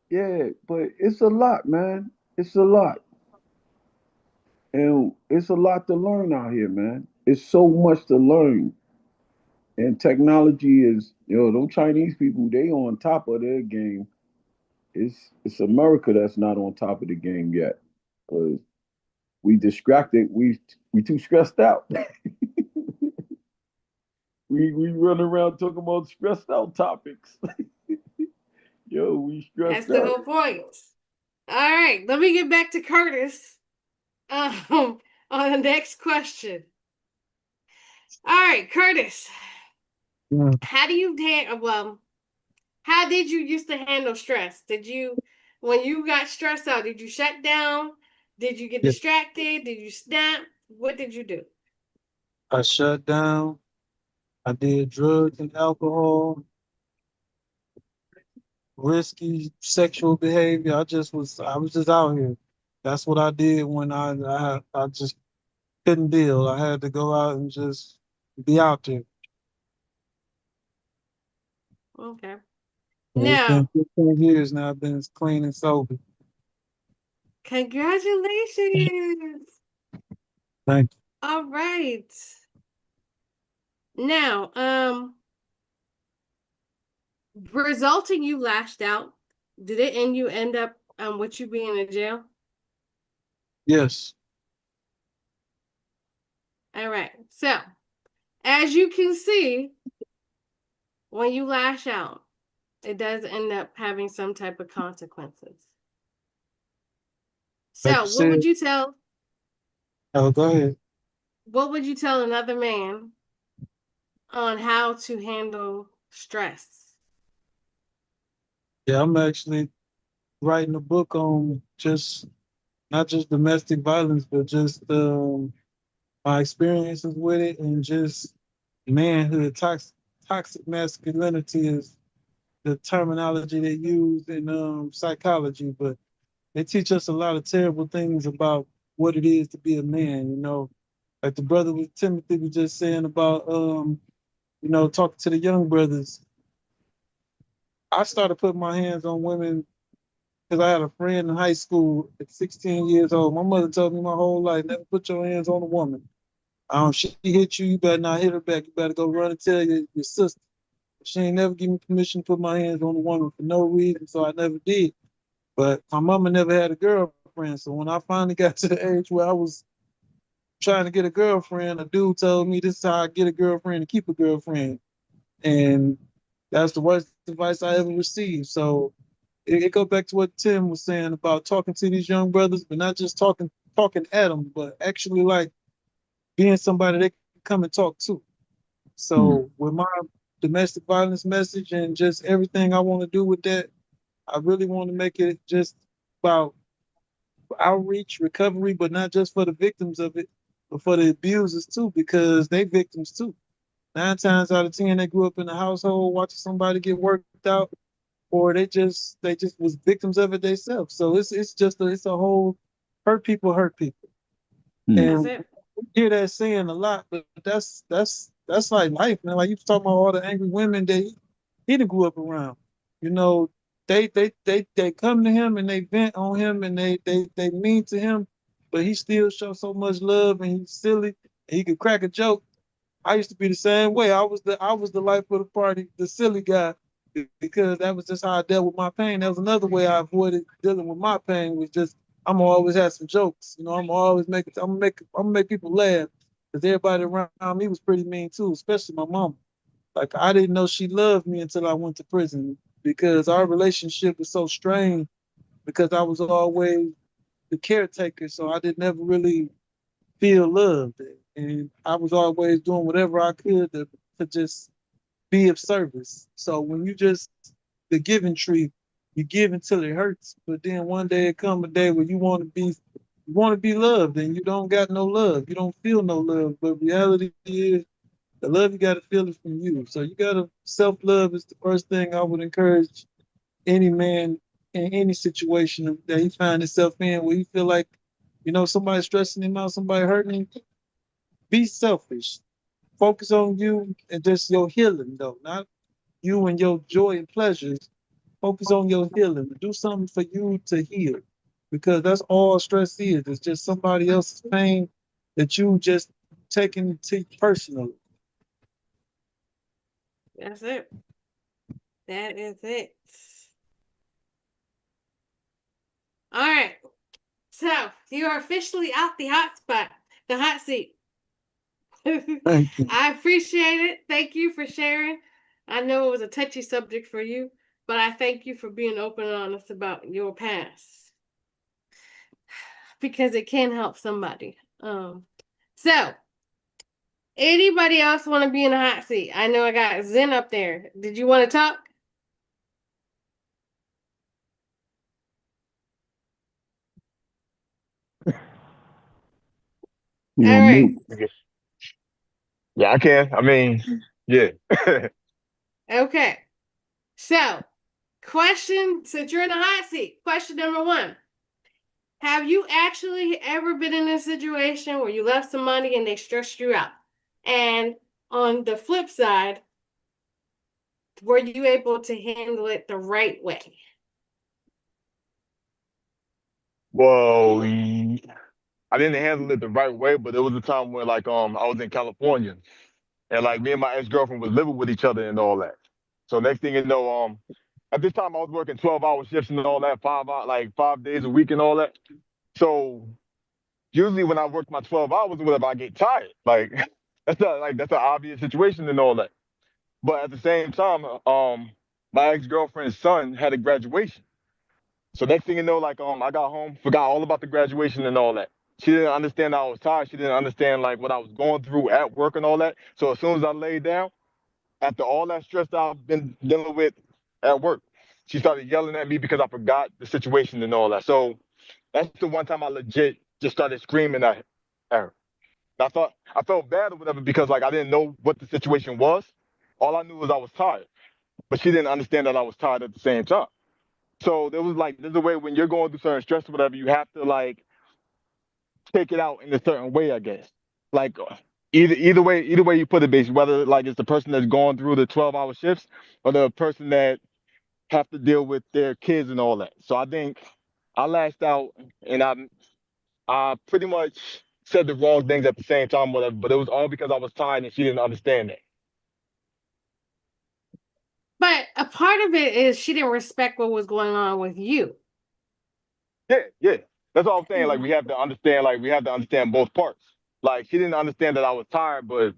Yeah, but it's a lot, man. It's a lot. And it's a lot to learn out here, man. It's so much to learn. And technology is, them Chinese people, they on top of their game. It's America that's not on top of the game yet. Cause we distracted, we too stressed out. We run around talking about stressed out topics. Yo, we That's stressed the out. whole point. All right, let me get back to Curtis. Um, on the next question. All right, Curtis. Yeah. How do you well? How did you used to handle stress? When you got stressed out, did you shut down? Did you get Yeah. distracted? Did you snap? What did you do? I shut down. I did drugs and alcohol, risky sexual behavior. I was just out here. That's what I did when I just couldn't deal. I had to go out and just be out there. Okay. It's been Now, 15 years now. I've been clean and sober. congratulations. Thank you. All right. Now, resulting you lashed out, did it end up with you being in jail? Yes. All right. So, as you can see, when you lash out, it does end up having some type of consequences. Like So, you said, oh, go ahead. what would you tell another man on how to handle stress? Yeah, I'm actually writing a book on just not just domestic violence, but just my experiences with it and just manhood. Toxic masculinity is the terminology they use in psychology, but they teach us a lot of terrible things about what it is to be a man. Like the brother with Timothy was just saying about talking to the young brothers. I started putting my hands on women because I had a friend in high school at 16 years old. My mother told me my whole life, never put your hands on a woman. She hit you, you better not hit her back. You better go run and tell your sister. She ain't never give me permission to put my hands on a woman for no reason, so I never did. But my mama never had a girlfriend, so when I finally got to the age where I was trying to get a girlfriend, a dude told me this is how I get a girlfriend and keep a girlfriend. And that's the worst advice I ever received. So it go back to what Tim was saying about talking to these young brothers, but not just talking at them, but actually like being somebody they can come and talk to. Hmm. So with my domestic violence message and just everything I want to do with that, I really want to make it just about outreach, recovery, but not just for the victims of it, but for the abusers too, because they victims too. 9 times out of 10, they grew up in a household watching somebody get worked out, or they just was victims of it themselves. So it's a whole hurt people. Hmm. That's And it. we hear that saying a lot, but that's like life, man. Like you talking about all the angry women that he done grew up around. You know, they come to him and they vent on him and they mean to him, but he still shows so much love and he's silly and he could crack a joke. I used to be the same way. I was the life of the party, the silly guy, because that was just how I dealt with my pain. That was another way I avoided dealing with my pain was just I'm gonna always have some jokes. I'm gonna make people laugh because everybody around me was pretty mean too, especially my mom. Like I didn't know she loved me until I went to prison because our relationship was so strained because I was always the caretaker, so I didn't ever really feel loved. And I was always doing whatever I could to just be of service. So when you just the giving tree, you give until it hurts, but then one day it come a day where you want to be loved and you don't got no love. You don't feel no love. But reality is the love you gotta feel it from you. So you gotta self-love is the first thing I would encourage any man in any situation that he find himself in where he feel like, somebody stressing him out, somebody hurting him. Be selfish. Focus on you and just your healing though, not you and your joy and pleasures. Focus on your healing. Do something for you to heal. Because that's all stress is. It's just somebody else's pain that you just taking to personally. That's it. That is it. All right. So you are officially out the hot spot, the hot seat. Thank you. I appreciate it. Thank you for sharing. I know it was a touchy subject for you, but I thank you for being open and honest about your past because it can help somebody. So anybody else want to be in the hot seat? I know I got Zen up there. Did you want to talk? You All on right. mute. Yeah, I can. I mean, yeah. Okay. So, since you're in the hot seat, question number one. Have you actually ever been in a situation where you left somebody and they stressed you out? And on the flip side, were you able to handle it the right way? Well, I didn't handle it the right way, but there was a time where like I was in California and like me and my ex-girlfriend was living with each other and all that. So next thing you know, at this time I was working 12-hour shifts and all that, 5 hour, like 5 days a week and all that. So usually when I work my 12 hours or whatever, I get tired. Like that's an obvious situation and all that. But at the same time, my ex-girlfriend's son had a graduation. So next thing you know, like I got home, forgot all about the graduation and all that. She didn't understand I was tired. She didn't understand like what I was going through at work and all that. So as soon as I laid down, after all that stress that I've been dealing with at work, she started yelling at me because I forgot the situation and all that. So that's the one time I legit just started screaming at her. I felt bad or whatever because like I didn't know what the situation was. All I knew was I was tired, but she didn't understand that I was tired at the same time. So there was like there's a way when you're going through certain stress or whatever, you have to like take it out in a certain way, I guess. Like either way you put it, basically, whether like it's the person that's going through the 12-hour shifts or the person that have to deal with their kids and all that. So I think I lashed out and I pretty much said the wrong things at the same time, whatever. But it was all because I was tired and she didn't understand that. But a part of it is she didn't respect what was going on with you. Yeah, yeah. That's all I'm saying. Like we have to understand both parts. Like she didn't understand that I was tired, but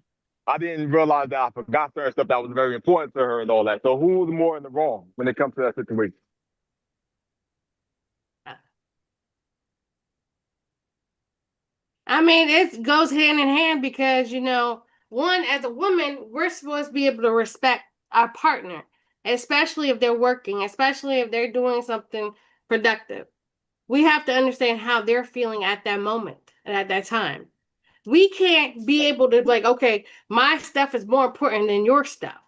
I didn't realize that I forgot certain stuff that was very important to her and all that. So who was more in the wrong when it comes to that situation? I mean, it goes hand in hand because, one, as a woman, we're supposed to be able to respect our partner, especially if they're working, especially if they're doing something productive. We have to understand how they're feeling at that moment and at that time. We can't be able to, like, okay, my stuff is more important than your stuff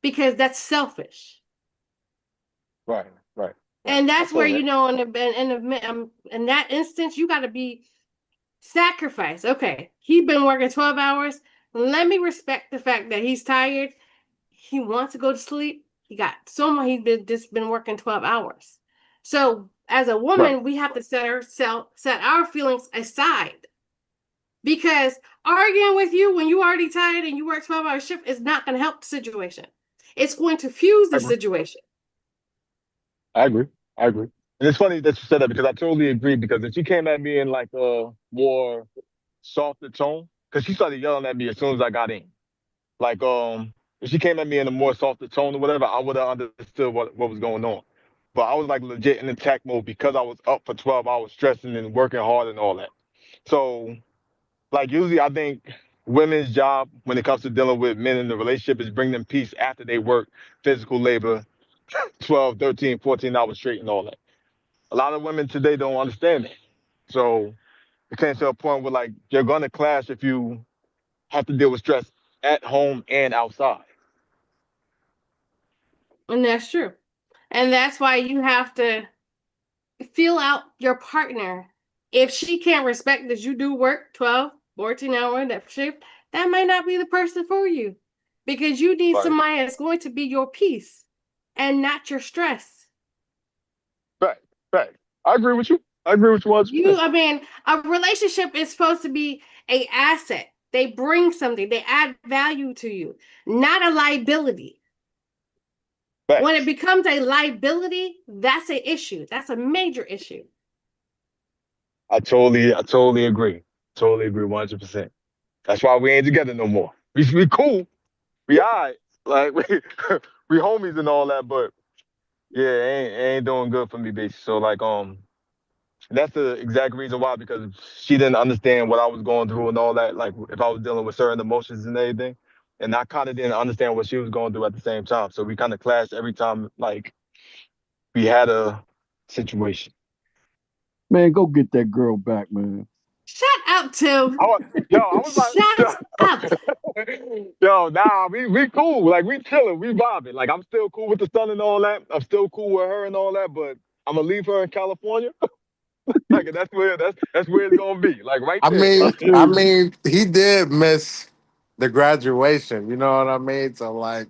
because that's selfish. Right, right, right. And I that's where, feel that. in that instance, you got to be sacrifice. Okay, he's been working 12 hours. Let me respect the fact that he's tired. He wants to go to sleep. He got so much. He's been working 12 hours. So as a Right, woman, we have to set our feelings aside because arguing with you when you're already tired and you work 12-hour shift is not going to help the situation. It's going to fuse I the agree. situation. I agree. I agree. And it's funny that you said that because I totally agree. Because if she came at me in like a more softer tone, because she started yelling at me as soon as I got in. Like If she came at me in a more softer tone or whatever, I would have understood what was going on. But I was like legit in attack mode because I was up for 12 hours stressing and working hard and all that. So like usually I think women's job when it comes to dealing with men in the relationship is bring them peace after they work physical labor 12, 13, 14 hours straight and all that. A lot of women today don't understand that. So it came to a point where like you're gonna clash if you have to deal with stress at home and outside. And that's true. And that's why you have to feel out your partner. If she can't respect that you do work 12, 14 hour that shift, that might not be the person for you. Because you need Right. somebody that's going to be your peace and not your stress. Fact. Fact. I agree with you. I agree with you 100%. I mean, a relationship is supposed to be a asset. They bring something, they add value to you, not a liability. When it Facts. becomes a liability, that's an issue. That's a major issue. I totally agree. Totally agree 100%. That's why we ain't together no more. We cool. We alright. Like we homies and all that, but yeah, ain't doing good for me, bitch. So like that's the exact reason why, because she didn't understand what I was going through and all that. Like if I was dealing with certain emotions and everything, and I kind of didn't understand what she was going through at the same time. So we kind of clashed every time like we had a situation. Man, go get that girl back, man. Shut up, Tim. I was, I was Shut up. like, nah, we cool. Like we chilling, we vibing. Like I'm still cool with the son and all that. I'm still cool with her and all that. But I'm gonna leave her in California. Like that's where it's gonna be. Like right I there. I mean, Like feel I you. mean, he did miss the graduation. You know what I mean? So like,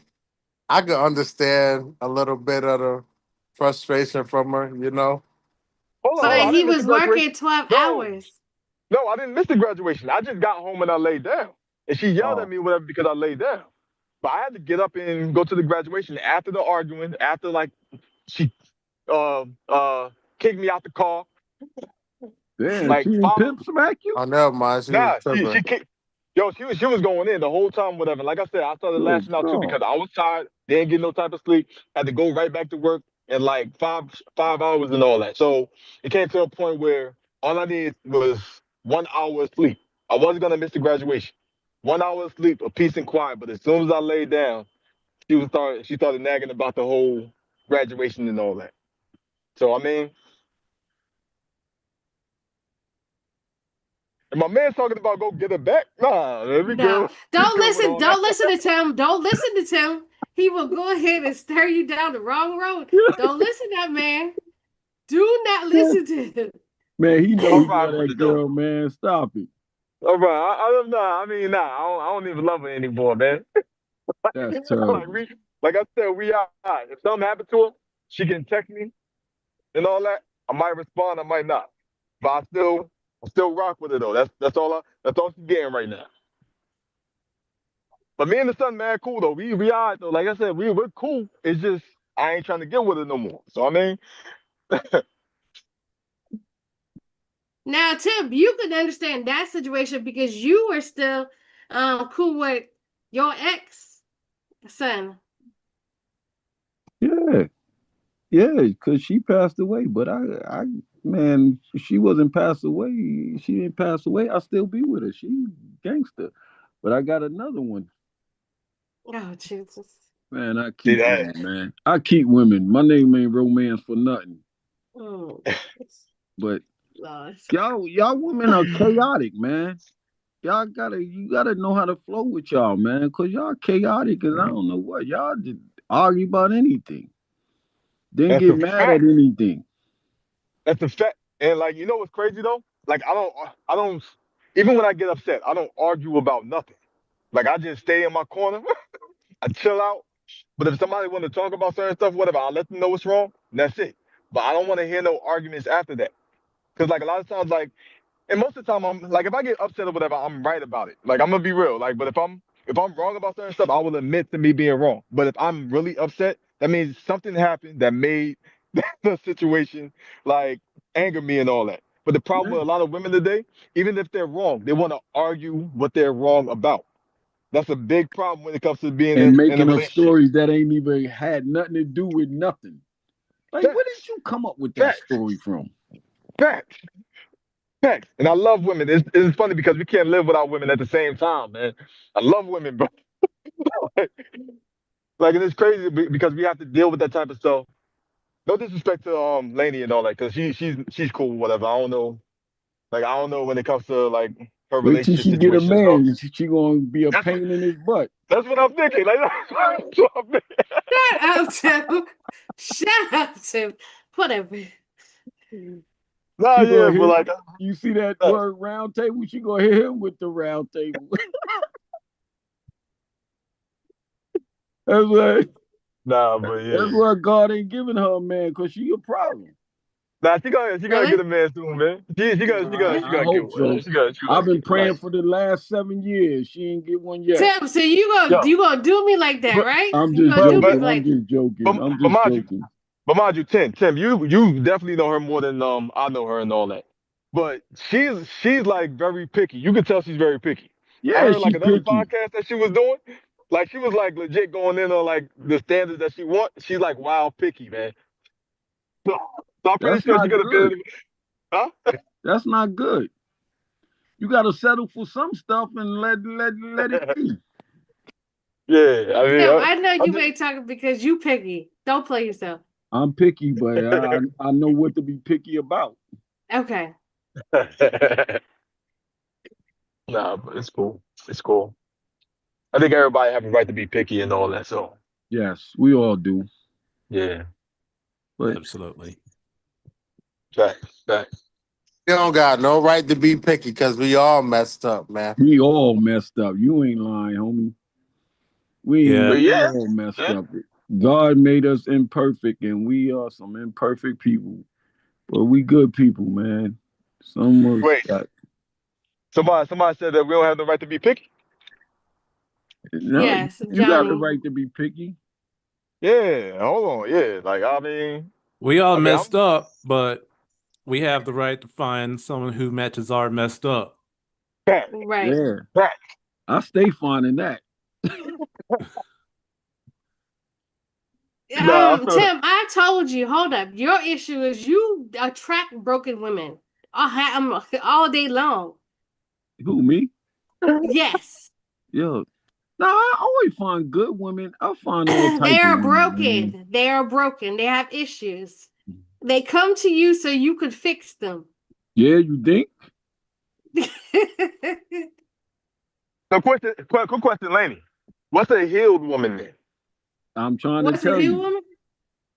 I could understand a little bit of the frustration from her. You know? hold But on. I So he didn't miss the was graduation. working 12 No, hours. no, I didn't miss the graduation. I just got home and I laid down, and she yelled at Oh, me whatever because I laid down. But I had to get up and go to the graduation after the arguing. After like she uh uh kicked me out the car damn, like she didn't five. pimp smack you? I never mind. She was Nah, she tripping. kicked. Yo, she was going in the whole time, whatever. Like I said, I started Good lashing out too God. because I was tired, didn't get no type of sleep, had to go right back to work in like five hours and all that. So it came to a point where all I needed was 1 hour of sleep. I wasn't gonna miss the graduation. 1 hour of sleep, a peace and quiet. But as soon as I laid down, she started nagging about the whole graduation and all that. So I mean, and my man's talking about go get her back. Nah, man, No, we good with all that. Don't listen to Tim. Don't listen to Tim. He will go ahead and steer you down the wrong road. Don't listen to that man. Do not listen to him. Man, he know I'm he love riding with that it though. girl, man. Stop it. All right, I don't know. I mean, nah, I don't even love her anymore, man. That's like terrible. like I said, we are. If something happened to her, she can text me and all that. I might respond, I might not, but I still rock with her though. That's all she's getting right now. But me and the son, man, cool though. We all right though. Like I said, we're cool. It's just I ain't trying to get with her no more. So I mean, Now, Tim, you could understand that situation because you were still cool with your ex son. Yeah, yeah, because she passed away. But man, she wasn't passed away. She didn't pass away. I still be with her. She gangster. But I got another one. Oh, Jesus. Man, I see keep that. women, man. I keep women. My name ain't romance for nothing. Oh, But Lord. y'all women are chaotic, man. You gotta know how to flow with y'all, man. Cause y'all chaotic and I don't know what. Y'all just argue about anything. Then That's get a mad at fact. anything. That's a fact. And like, you know what's crazy though? Like, I don't. Even when I get upset, I don't argue about nothing. Like, I just stay in my corner. I chill out. But if somebody want to talk about certain stuff, whatever, I'll let them know what's wrong. And that's it. But I don't want to hear no arguments after that. Because like a lot of times, like, and most of the time, I'm like, if I get upset or whatever, I'm right about it. Like, I'm gonna be real. Like, but if I'm wrong about certain stuff, I will admit to me being wrong. But if I'm really upset, that means something happened that made the situation like anger me and all that. But the problem with a lot of women today, even if they're wrong, they want to argue what they're wrong about. That's a big problem when it comes to being And in a making up relationship. stories that ain't even had nothing to do with nothing. Like, where did Facts, you come up with that facts, story from? facts, facts. And I love women. It's funny because we can't live without women at the same time, man. I love women, bro. Like, and it's crazy because we have to deal with that type of stuff. No disrespect to Lainey and all that, because she's cool, whatever. I don't know. Like, I don't know when it comes to like her Wait till relationship she get a situation and stuff. man. She gonna be a That's what pain in his butt. that's what I'm thinking. Like that's what I'm Shut up, Tim. Shut up, Tim. Whatever. Nah, She yeah, gonna but hit. like, You see that uh, word round table? She gonna hit him with the round table. that's why. nah, but That's yeah. why God ain't giving her a man, cause she a problem. Nah, she gonna get Really? a man soon, man. She I gonna get hope one. so. She gonna I've been get one. praying Like, for the last 7 years. She ain't get one yet. Tim, so you gonna do me like that, but right? I'm You just gonna do me but joking. I'm like just joking. but, I'm but just mind you, joking. Tim, you definitely know her more than I know her and all that. But she's like very picky. You can tell she's very picky. I Yeah, heard like she another picky. podcast that she was doing. Like she was like legit going in on like the standards that she wants. She's like wild picky, man. So, so I'm pretty That's sure she's not gonna good. be, huh? That's not good. You got to settle for some stuff and let it be. Yeah, I mean, Tim, I know I you just ain't talking because you picky. Don't play yourself. I'm picky, but I know what to be picky about. Okay. nah, but it's cool. It's cool. I think everybody have a right to be picky and all that. So Yes, we all do. yeah, But Absolutely. facts, facts. You don't got no right to be picky because we all messed up, man. we all messed up. You ain't lying, homie. Yeah. But We yeah, all messed yeah. up. God made us imperfect, and we are some imperfect people. But we good people, man. Some of us Wait, got somebody said that we don't have the right to be picky. no. Yes, You got the Johnny. right to be picky. Yeah, hold on. Yeah, like We all I mean, messed I'm up, but we have the right to find someone who matches our messed up. facts, Right. Yeah, facts. I stay finding that. Nah, I feel Tim, I told you, hold up. Your issue is you attract broken women all day long. Who me? Yes. Yo, no, I always find good women. I find all They type of are women, man. broken. They are broken. They have issues. They come to you so you could fix them. Yeah, you think? so quick question, Laney. What's a healed woman then? I'm trying to What's a tell healed you. woman?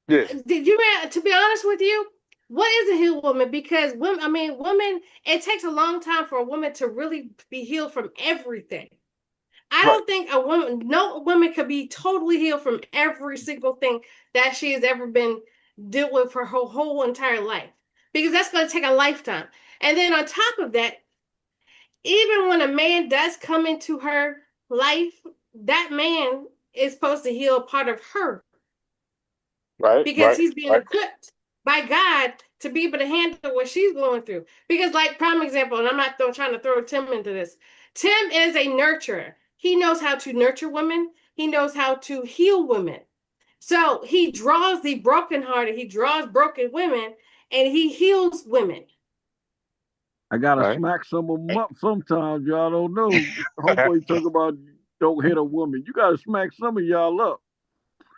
Yeah, Did you, to be honest with you, what is a healed woman? Because women, it takes a long time for a woman to really be healed from everything. I right. don't think no woman could be totally healed from every single thing that she has ever been dealt with for her whole entire life, because that's going to take a lifetime. And then on top of that, even when a man does come into her life, that man is supposed to heal part of her Right, because right, he's being right. equipped by God to be able to handle what she's going through. Because, like, prime example, and I'm not trying to throw Tim into this. Tim is a nurturer. He knows how to nurture women. He knows how to heal women. So he draws the brokenhearted. He draws broken women, and he heals women. I gotta Right. smack some of them up sometimes. Y'all don't know. Homeboy talk about don't hit a woman. You gotta smack some of y'all up.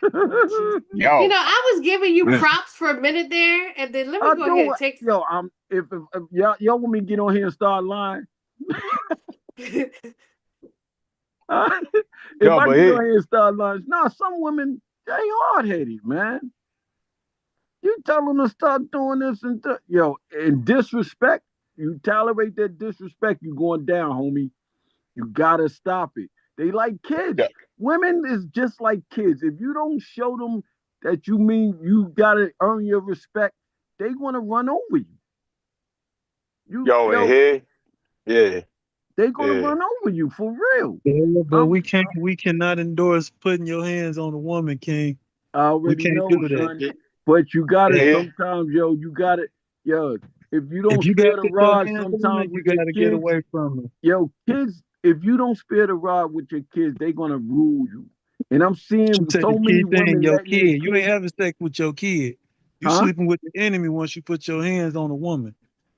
You Yo, know, I was giving you listen. props for a minute there, and then let me I go ahead and do. take. Yo, I'm if y'all want me to get on here and start lying, if Yo, I but get here, on here and start lying, nah, some women they hard headed, man. You tell them to start doing this and yo, and disrespect. You tolerate that disrespect, you going down, homie. You gotta stop it. They like yeah, kids. Women is just like kids. If you don't show them that you mean you gotta earn your respect, they want to run over you. You yo, and yo, here, yeah, they gonna yeah. run over you for real. Yeah, but I'm we cannot endorse putting your hands on a woman, King. I We already can't do know, that. son. But you gotta Yeah. sometimes, yo, you gotta, yo, if you don't If you spare gotta the put your rod hands on her, sometimes you with your gotta get kids, away from her. yo, kids if you don't spare the rod with your kids, they're gonna rule you. And I'm You seeing said so the key many thing, women your letting their kid. You ain't kids, having sex with your kid. You huh? sleeping with the enemy once you put your hands on a woman.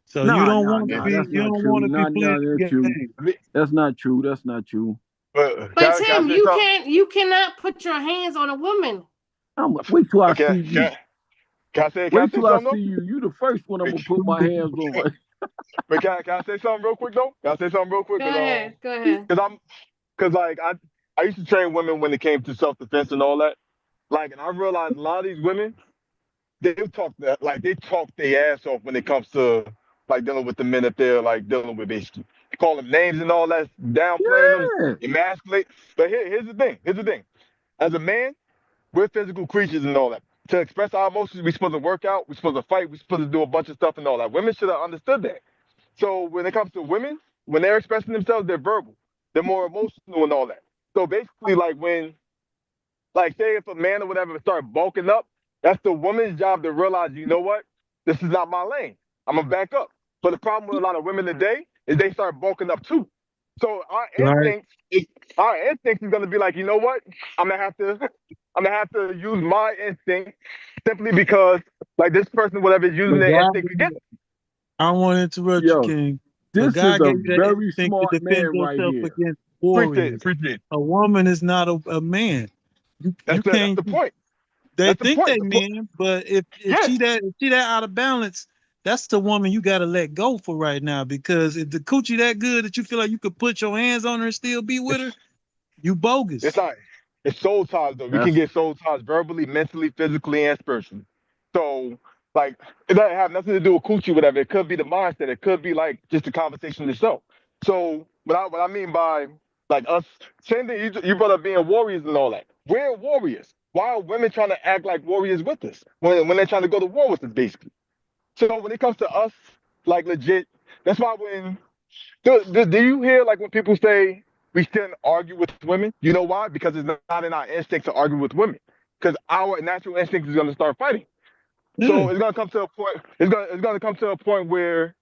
So you Nah, don't nah, want to nah. be That's you not don't true. want to be Nah, playing nah, the that's true. game. I mean, That's not true. That's not true. But can I Tim, say something? you cannot put your hands on a woman. Wait till I But see you. can I Wait say till I something see you. You the first one I'm though? gonna put my hands on. But can I say something real quick though? Can I say something real quick? Go ahead. Go ahead. Cause like I used to train women when it came to self defense and all that. Like, and I realized a lot of these women they talk their ass off when it comes to like dealing with the men that they're like dealing with basically. They call them names and all that, downplaying them, Yeah, emasculate. But here's the thing. Here's the thing. As a man, we're physical creatures and all that. To express our emotions, we're supposed to work out, we're supposed to fight, we're supposed to do a bunch of stuff and all that. Women should have understood that. So when it comes to women, when they're expressing themselves, they're verbal. They're more emotional and all that. So basically, like say if a man or whatever start bulking up, that's the woman's job to realize, you know what? This is not my lane. I'm gonna back up. But the problem with a lot of women today is they start bulking up too. So Right. our instinct is gonna be like, you know what? I'm gonna have to I'm gonna have to use my instinct simply because like this person, whatever, is using But their God, instinct against me. I don't want to interrupt you, yo, King. But this is God a gave you that very instinct to smart defend man right yourself here. against Appreciate it, warriors. appreciate it. A woman is not a man. You That's can't. the point. They That's the think point. they men, but if Yeah, she that out of balance, that's the woman you got to let go for right now. Because if the coochie that good that you feel like you could put your hands on her and still be with her, it's you it's bogus. not. It's soul ties though. We can That's get soul ties verbally, mentally, physically, and spiritually. So like it doesn't have nothing to do with coochie, whatever. It could be the mindset. It could be like just the conversation itself. So what I mean by like us, same thing. You brought up being warriors and all that. We're warriors. Why are women trying to act like warriors with us when they're trying to go to war with us, basically? So when it comes to us, like legit, that's why when do you hear like when people say we shouldn't argue with women? You know why? Because it's not in our instinct to argue with women. Because our natural instinct is going to start fighting. Yeah. So it's going to come to a point. It's going to come to a point where,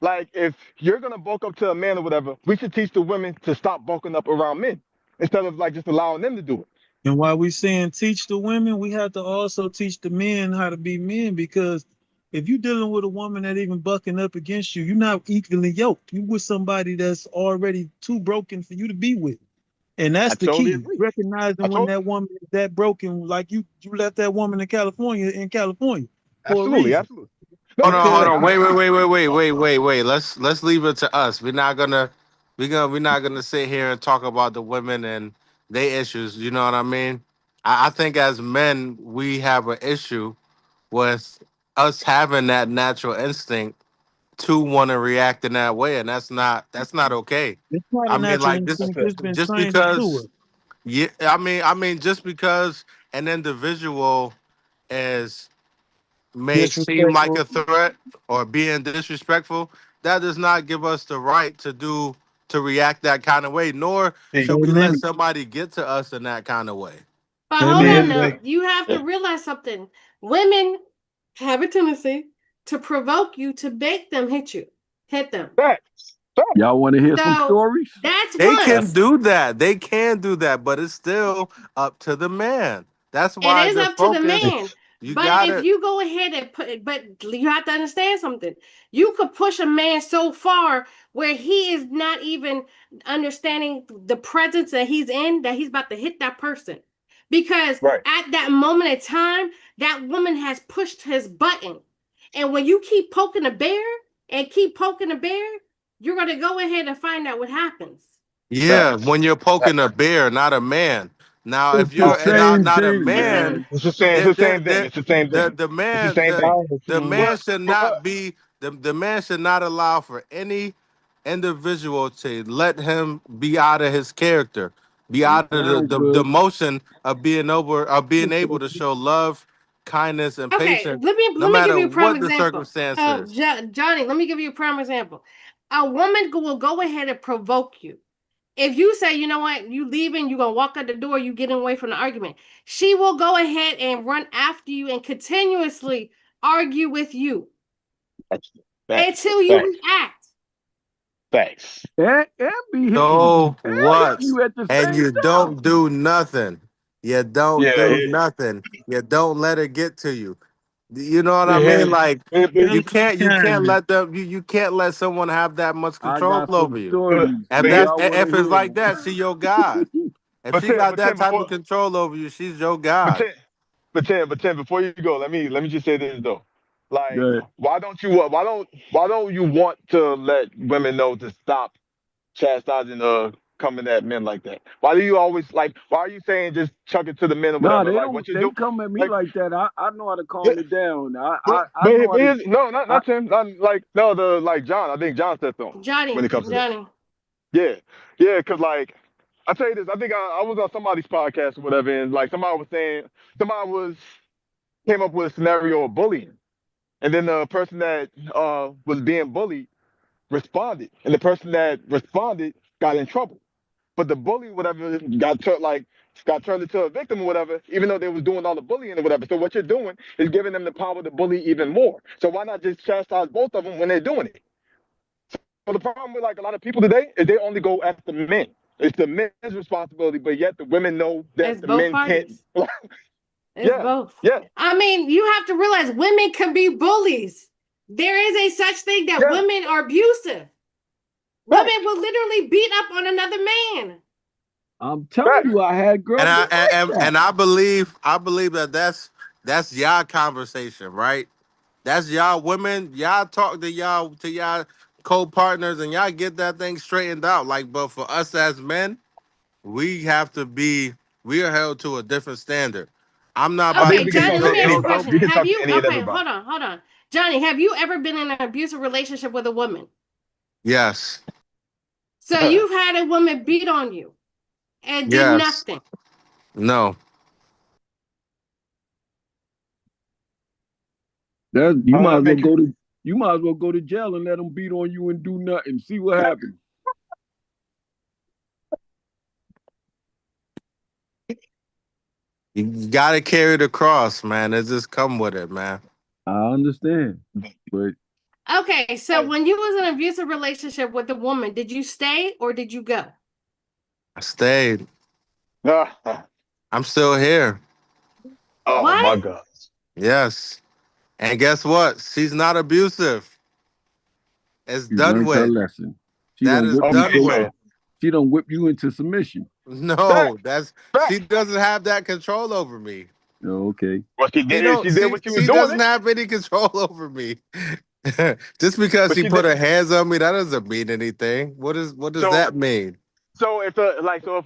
like, if you're going to bulk up to a man or whatever, we should teach the women to stop bulking up around men instead of like just allowing them to do it. And while we saying teach the women, we have to also teach the men how to be men because if you're dealing with a woman that even bucking up against you, you're not equally yoked. You with somebody that's already too broken for you to be with. And I that's the totally key. agree. I Recognizing when told that woman is that broken, like you left that woman in California for a absolutely, reason. absolutely. No, Hold Because on. Wait. Let's leave it to us. We're not gonna sit here and talk about the women and their issues. You know what I mean? I think as men we have an issue with us having that natural instinct to want to react in that way, and that's not okay. it's not I a mean, natural like this, instinct, it's been just trained into because, it. yeah. I mean, just because an individual is may seem like Disrespectful. a threat or being disrespectful, that does not give us the right to react that kind of way. Nor see, should we let Amen. somebody get to us in that kind of way. But hold see, Amen. on here's the now. thing. You have to Yeah. realize something. Women have a tendency to provoke you to make them hit them. Facts, facts. y'all want to hear some So stories? that's They one. can That's do that. They can do that, but it's still up to the man. That's It why is the up to the focus. man. You But if gotta. you go ahead and put, but you have to understand something. You could push a man so far where he is not even understanding the presence that he's in, that he's about to hit that person. Because right. at that moment in time, that woman has pushed his button. And when you keep poking a bear and keep poking a bear, you're going to go ahead and find out what happens. Yeah, Facts. when you're poking a bear, not a man. Now, It's if the you're Oh, and not same not a thing, man, man. it's there, the there, same thing. there, It's the same thing. the It's the man, same thing. the King. man But should but not be the man should not allow for any individual to let him be out of his character, be It out of sound the good. motion of being able to show love, kindness, and Okay, patience, no let me give matter you a prime what the example. circumstance is. Johnny, let me give you a prime example. A woman will go ahead and provoke you. If you say, you know what, you leaving, you're gonna walk out the door, you getting away from the argument. She will go ahead and run after you and continuously argue with you facts, facts, until you facts. react. Facts. And be hitting you. So And hitting what? you at the And same you time. don't do nothing. You don't Yeah, do nothing. You don't let it get to you. You know what I yeah, mean? Like but, you can't Sometimes let them you can't let someone have that much I control got some over you. stories. If but, that's Y'all want to if it's hear like 'em? that, she your God. If but she Tim, got but that Tim, type of before, control over you, she's your but God. Tim, but Tim, before you go, let me just say this though. Like, Good. why don't you want to let women know to stop chastising coming at men like that? Why do you always like? Why are you saying just chuck it to the men or Nah, whatever? they Like, don't. what you They do? come at me Like, like that. I know how to yeah, calm it down. but I but, know how but to. no, I, not Tim, not like no the like John. I think John said something when Johnny, it comes to that. Johnny. Yeah, yeah, cause like I tell you this, I think I was on somebody's podcast or whatever, and like somebody was came up with a scenario of bullying, and then the person that was being bullied responded, and the person that responded got in trouble. But the bully, whatever, got turned into a victim or whatever, even though they was doing all the bullying or whatever. So what you're doing is giving them the power to bully even more. So why not just chastise both of them when they're doing it? So the problem with like a lot of people today is they only go after men. It's the men's responsibility, but yet the women know that It's the both men can't. parties. It's Yeah, both. yeah, I mean, you have to realize women can be bullies. There is a such thing that yeah. women are abusive. Women Facts, will literally beat up on another man. I'm telling facts. you, I had And girls I that like that. and I believe that that's y'all conversation, right? That's y'all women. Y'all talk to y'all co-partners and y'all get that thing straightened out. Like, but for us as men, we have to be we are held to a different standard. I'm not I about think to Okay, we can keep Johnny, talk let to me doing ask you any. a no. question. We can Have talk to you, any and okay, everybody. hold on. Johnny, have you ever been in an abusive relationship with a woman? Yes, So you've had a woman beat on you and did yes, nothing. no. That How does that make you? you might as well go to jail and let them beat on you and do nothing. See what happens. You gotta carry the cross, man. It just come with it, man. I understand, but Okay, so Like, when you was in an abusive relationship with a woman, did you stay or did you go? I stayed. ah, I'm still here. oh What? my God. Yes. And guess what? She's not abusive. It's you done learned her with. lesson. She That don't is whip you done Okay, with. so so she don't whip you into submission. No, facts, that's she facts. doesn't have that control over me. Oh, okay. Well, she She did. don't She did what she was she doing doesn't it, have any control over me. Just because but she she did. put her hands on me, that doesn't mean anything. What does So, that mean? so if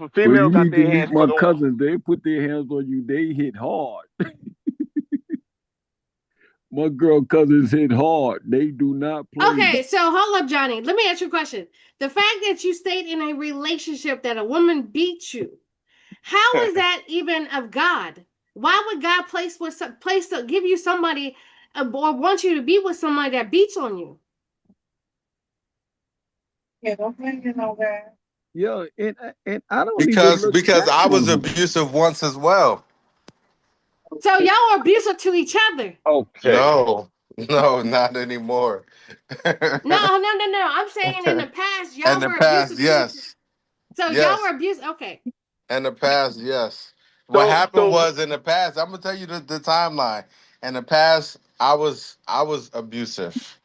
a Well, female you got need to their meet hands my put on, cousins. They put their hands on you. They hit hard. My girl cousins hit hard. They do not play. Okay, so hold up, Johnny. Let me ask you a question. The fact that you stayed in a relationship that a woman beat you, how is that even of God? Why would God place to give you somebody or want you to be with somebody that beats on you? yeah, don't blame it on that. Yeah, and I don't even look Because I down was on them. abusive once as well. So y'all are abusive to each other. okay. No, no, not anymore. No. I'm saying in the past In y'all the were past, abusive to each. yes, So y'all yes. were abusive. Okay. In the past, yes. What So, happened so, was in the past. I'm gonna tell you the timeline. In the past, I was abusive,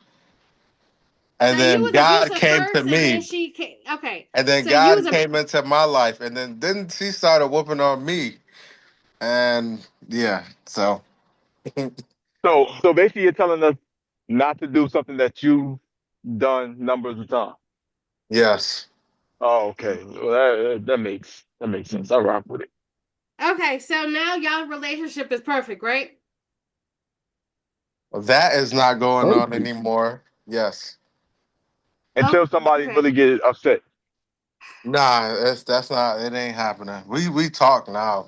and So you then was God abusive came to first, and then me, she came. Okay. and then So you was God a came into my life, and then she started whooping on me, and yeah. So so basically, you're telling us not to do something that you've done numbers of times. yes, Oh, okay. Well, that makes sense. I rock with it. okay. So now y'all relationship is perfect, right? that is not going on Perfect. anymore. Yes. Oh, Until somebody okay. really get upset. Nah, that's not it ain't happening. We talk now,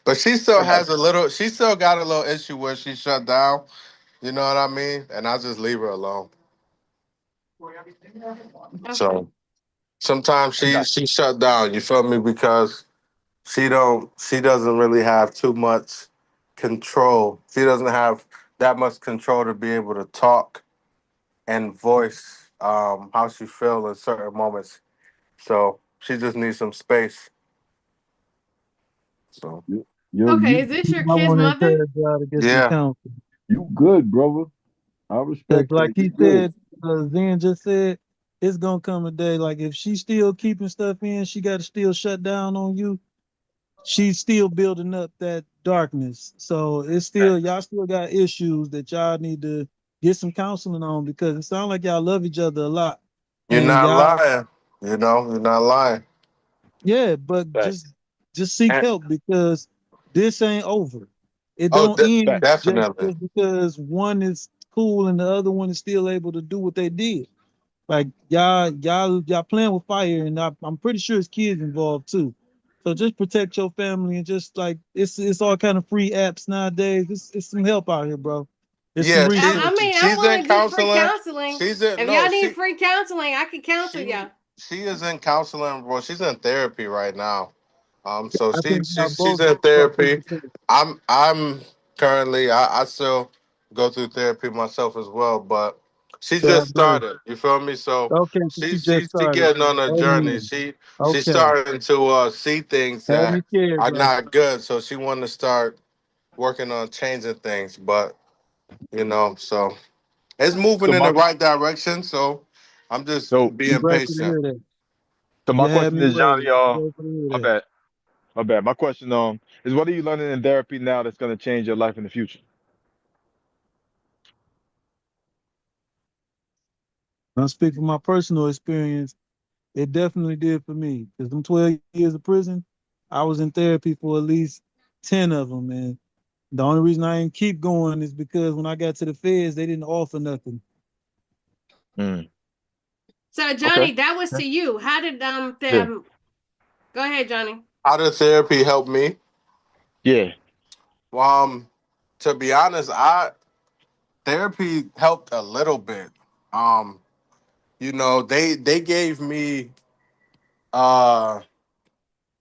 But she still It has has. a little she still got a little issue where she shut down, you know what I mean? And I just leave her alone. Okay. So sometimes I got she shut down, you feel me? Because she doesn't really have too much control. She doesn't have that much control to be able to talk and voice how she feel in certain moments. So she just needs some space. So Yo, Okay, you is this You your might kid's want to mother? encourage y'all to get some yeah, counseling. you good, brother. I Because respect like that. You he good. said, Zen just said, it's gonna come a day. Like if she's still keeping stuff in, she got to still shut down on you. She's still building up that darkness. So it's still y'all still got issues that y'all need to get some counseling on because it sounds like y'all love each other a lot. you're And not y'all, lying. You know, you're not lying. yeah, but Facts. just seek And, help because this ain't over. It oh, don't end Facts. definitely. just because one is cool and the other one is still able to do what they did. Like y'all playing with fire, and I'm pretty sure it's kids involved too. So just protect your family and just like it's all kind of free apps nowadays. It's some help out here, bro. There's some Yeah, I resources. mean, I'm she's in willing to do free counseling. counseling. She's in If no, y'all need free counseling, I can counsel she y'all. she is in counseling. Well, she's in therapy right now. So I think y'all she's both in need therapy. to take it. I'm currently I still go through therapy myself as well, but she God just bless. started. You feel me? So Okay, so she just she started. getting on a journey. Amen. She's Okay. starting to see things Have me that scared, are bro. not good. So she want to start working on changing things. But so it's moving So in the my right direction. So I'm just so I'm being grateful to patient. hear that. so my You had question me is, worried. Johnny, I'm grateful to my hear that. bad, my bad. My question is, what are you learning in therapy now that's gonna change your life in the future? I'm speaking from my personal experience. It definitely did for me. Because them 12 years of prison, I was in therapy for at least 10 of them. And the only reason I didn't keep going is because when I got to the feds, they didn't offer nothing. Mm. So Okay. Johnny, that was to Okay. you. How did Yeah. go ahead, Johnny. How did therapy help me? Yeah. Um, to be honest, I therapy helped a little bit. Um, they uh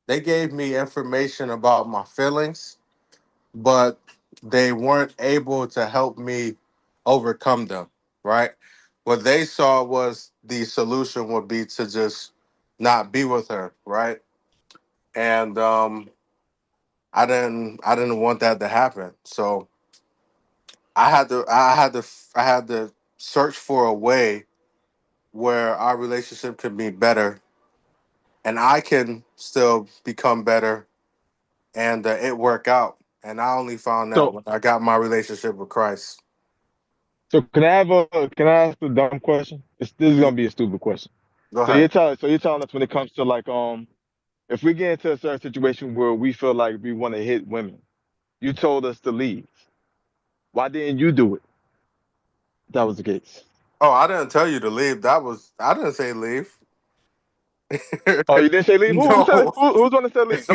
they gave me information about my feelings, but they weren't able to help me overcome them, right? What they saw was the solution would be to just not be with her, right? And I didn't want that to happen. So I had to search for a way where our relationship could be better and I can still become better and it work out. And I only found that So when I got my relationship with Christ. so can I ask a dumb question? This is gonna be a stupid question. Go So ahead. you're telling us when it comes to like if we get into a certain situation where we feel like we want to hit women, you told us to leave. Why didn't you do it? If that was the case. Oh, I didn't tell you to leave. I didn't say leave. Oh, you didn't say leave. Who said it? No, Who's the one that said leave?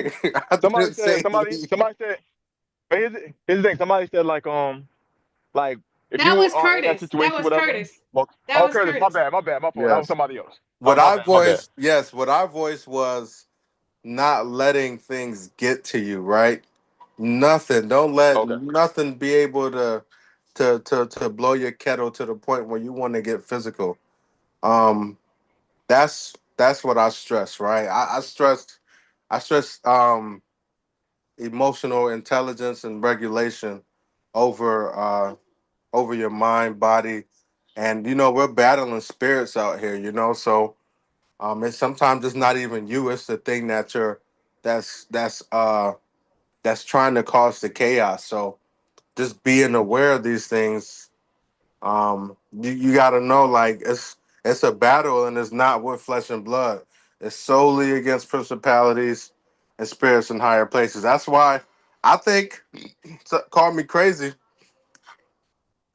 I Somebody didn't said say leave. somebody said. But here's the thing. Somebody said like if That you was are in that Curtis. That situation, was whatever. Curtis. Well, That oh, was Curtis, Curtis. my bad, my fault. That was Yes. somebody else. All What right, I my bad. voiced, yes, what I voiced was not letting things get to you, right? Nothing. Don't let Okay. nothing be able to blow your kettle to the point where you want to get physical. Um, that's what I stress, right? I stress emotional intelligence and regulation over over your mind, body, and we're battling spirits out here, so it's sometimes it's not even you, it's the thing that's that's uh that's trying to cause the chaos. So just being aware of these things, you got to know, like, it's a battle and it's not with flesh and blood. It's solely against principalities and spirits in higher places. That's why I think, call me crazy,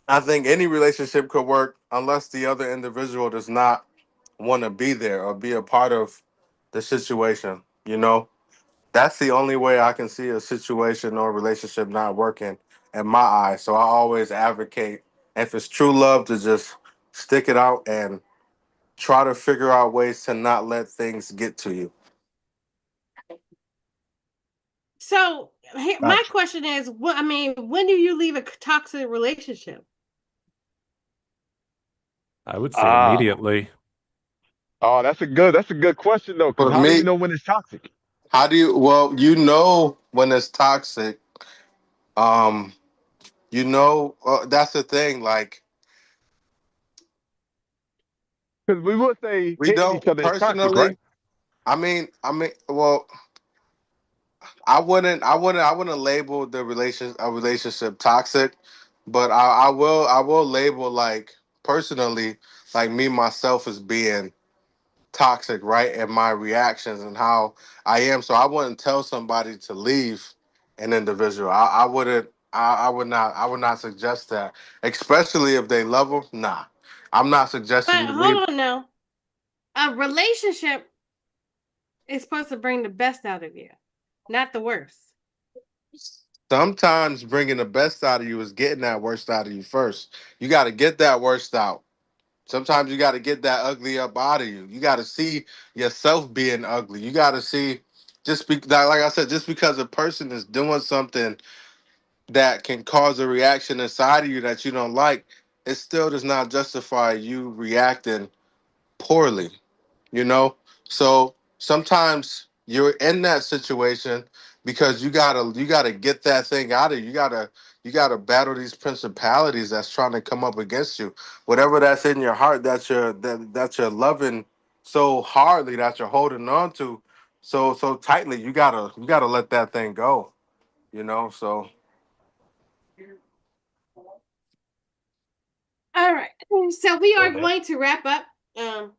I think any relationship could work unless the other individual does not want to be there or be a part of the situation. That's the only way I can see a situation or relationship not working in my eyes. So I always advocate, if it's true love, to just stick it out and try to figure out ways to not let things get to you. So my Gotcha. question is, what I mean, when do you leave a toxic relationship? I would say Ah, immediately. oh, that's a good question though, because For how do we me, know when it's toxic? how do you? Well, you know when it's toxic. Um, that's the thing. Like Because we would say we hitting don't each other is toxic, right? personally. Well, I wouldn't label a relationship toxic, but I will label like personally, like me myself as being toxic, right? And my reactions and how I am. So I wouldn't tell somebody to leave an individual. I wouldn't. I would not. I would not suggest that, especially if they love them. Nah, I'm not suggesting But you leave. hold on now. A relationship is supposed to bring the best out of you, not the worst. Sometimes bringing the best out of you is getting that worst out of you first. You got to get that worst out. Sometimes you got to get that ugly up out of you. You got to see yourself being ugly. You got to see like I said, just because a person is doing something that can cause a reaction inside of you that you don't like, it still does not justify you reacting poorly, you know. So sometimes you're in that situation because you gotta get that thing out of you. You gotta battle these principalities that's trying to come up against you. Whatever that's in your heart that you're loving so hardly, that you're holding on to so tightly, you gotta let that thing go, so All right. So we are Mhm. going to wrap up. Um,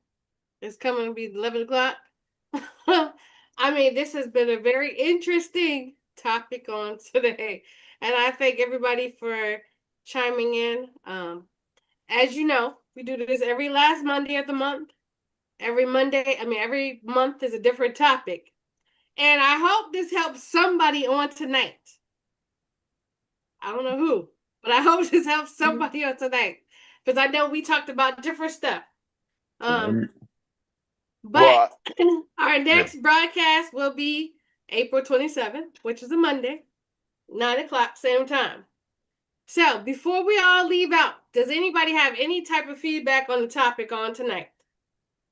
it's coming to be 11 o'clock. I mean, this has been a very interesting topic on today. And I thank everybody for chiming in. As you know, we do this every last Monday of the month. Every month is a different topic. And I hope this helps somebody on tonight. I don't know who, but I hope this helps somebody on tonight. Because I know we talked about different stuff. Um, Um, but Well, our yeah. next broadcast will be April 27th, which is a Monday, 9 o'clock, same time. So before we all leave out, does anybody have any type of feedback on the topic on tonight?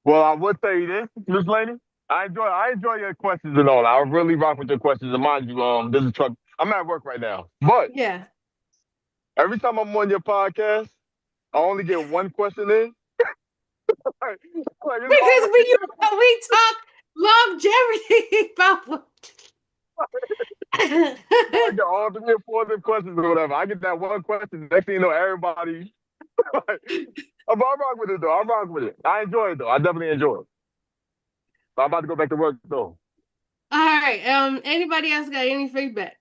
Well, I would tell you this, Miss Lady. I enjoy your questions and all. I really rock with your questions. And mind you, this is truck. I'm at work right now, but Yeah. every time I'm on your podcast, I only get one question in. like it's Because always we talk longevity about I get all 3 or 4 of them questions or whatever. I get that one question. Next thing you know, everybody. I'm rock with it though. I'm rock with it. I enjoy it though. I definitely enjoy it. So I'm about to go back to work though. All right. Anybody else got any feedback?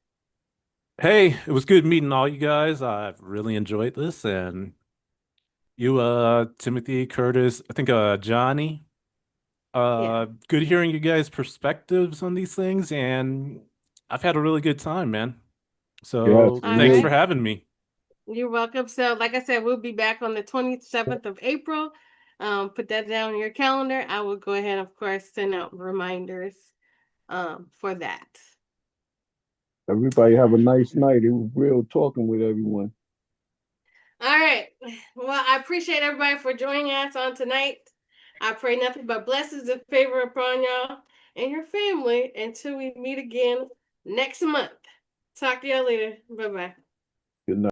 Hey, it was good meeting all you guys. I've really enjoyed this, and you, Timothy, Curtis, I think, Johnny. Yeah. Good hearing you guys' perspectives on these things, and I've had a really good time, man. yes, So All thanks for me. right. having me. You're welcome. So, like I said, we'll be back on the 27th of April. Put that down on your calendar. I will go ahead, of course, send out reminders for that. Everybody have a nice night. It was real talking with everyone. All right. Well, I appreciate everybody for joining us on tonight. I pray nothing but blessings and favor upon y'all and your family until we meet again next month. Talk to y'all later. Bye bye. Good night.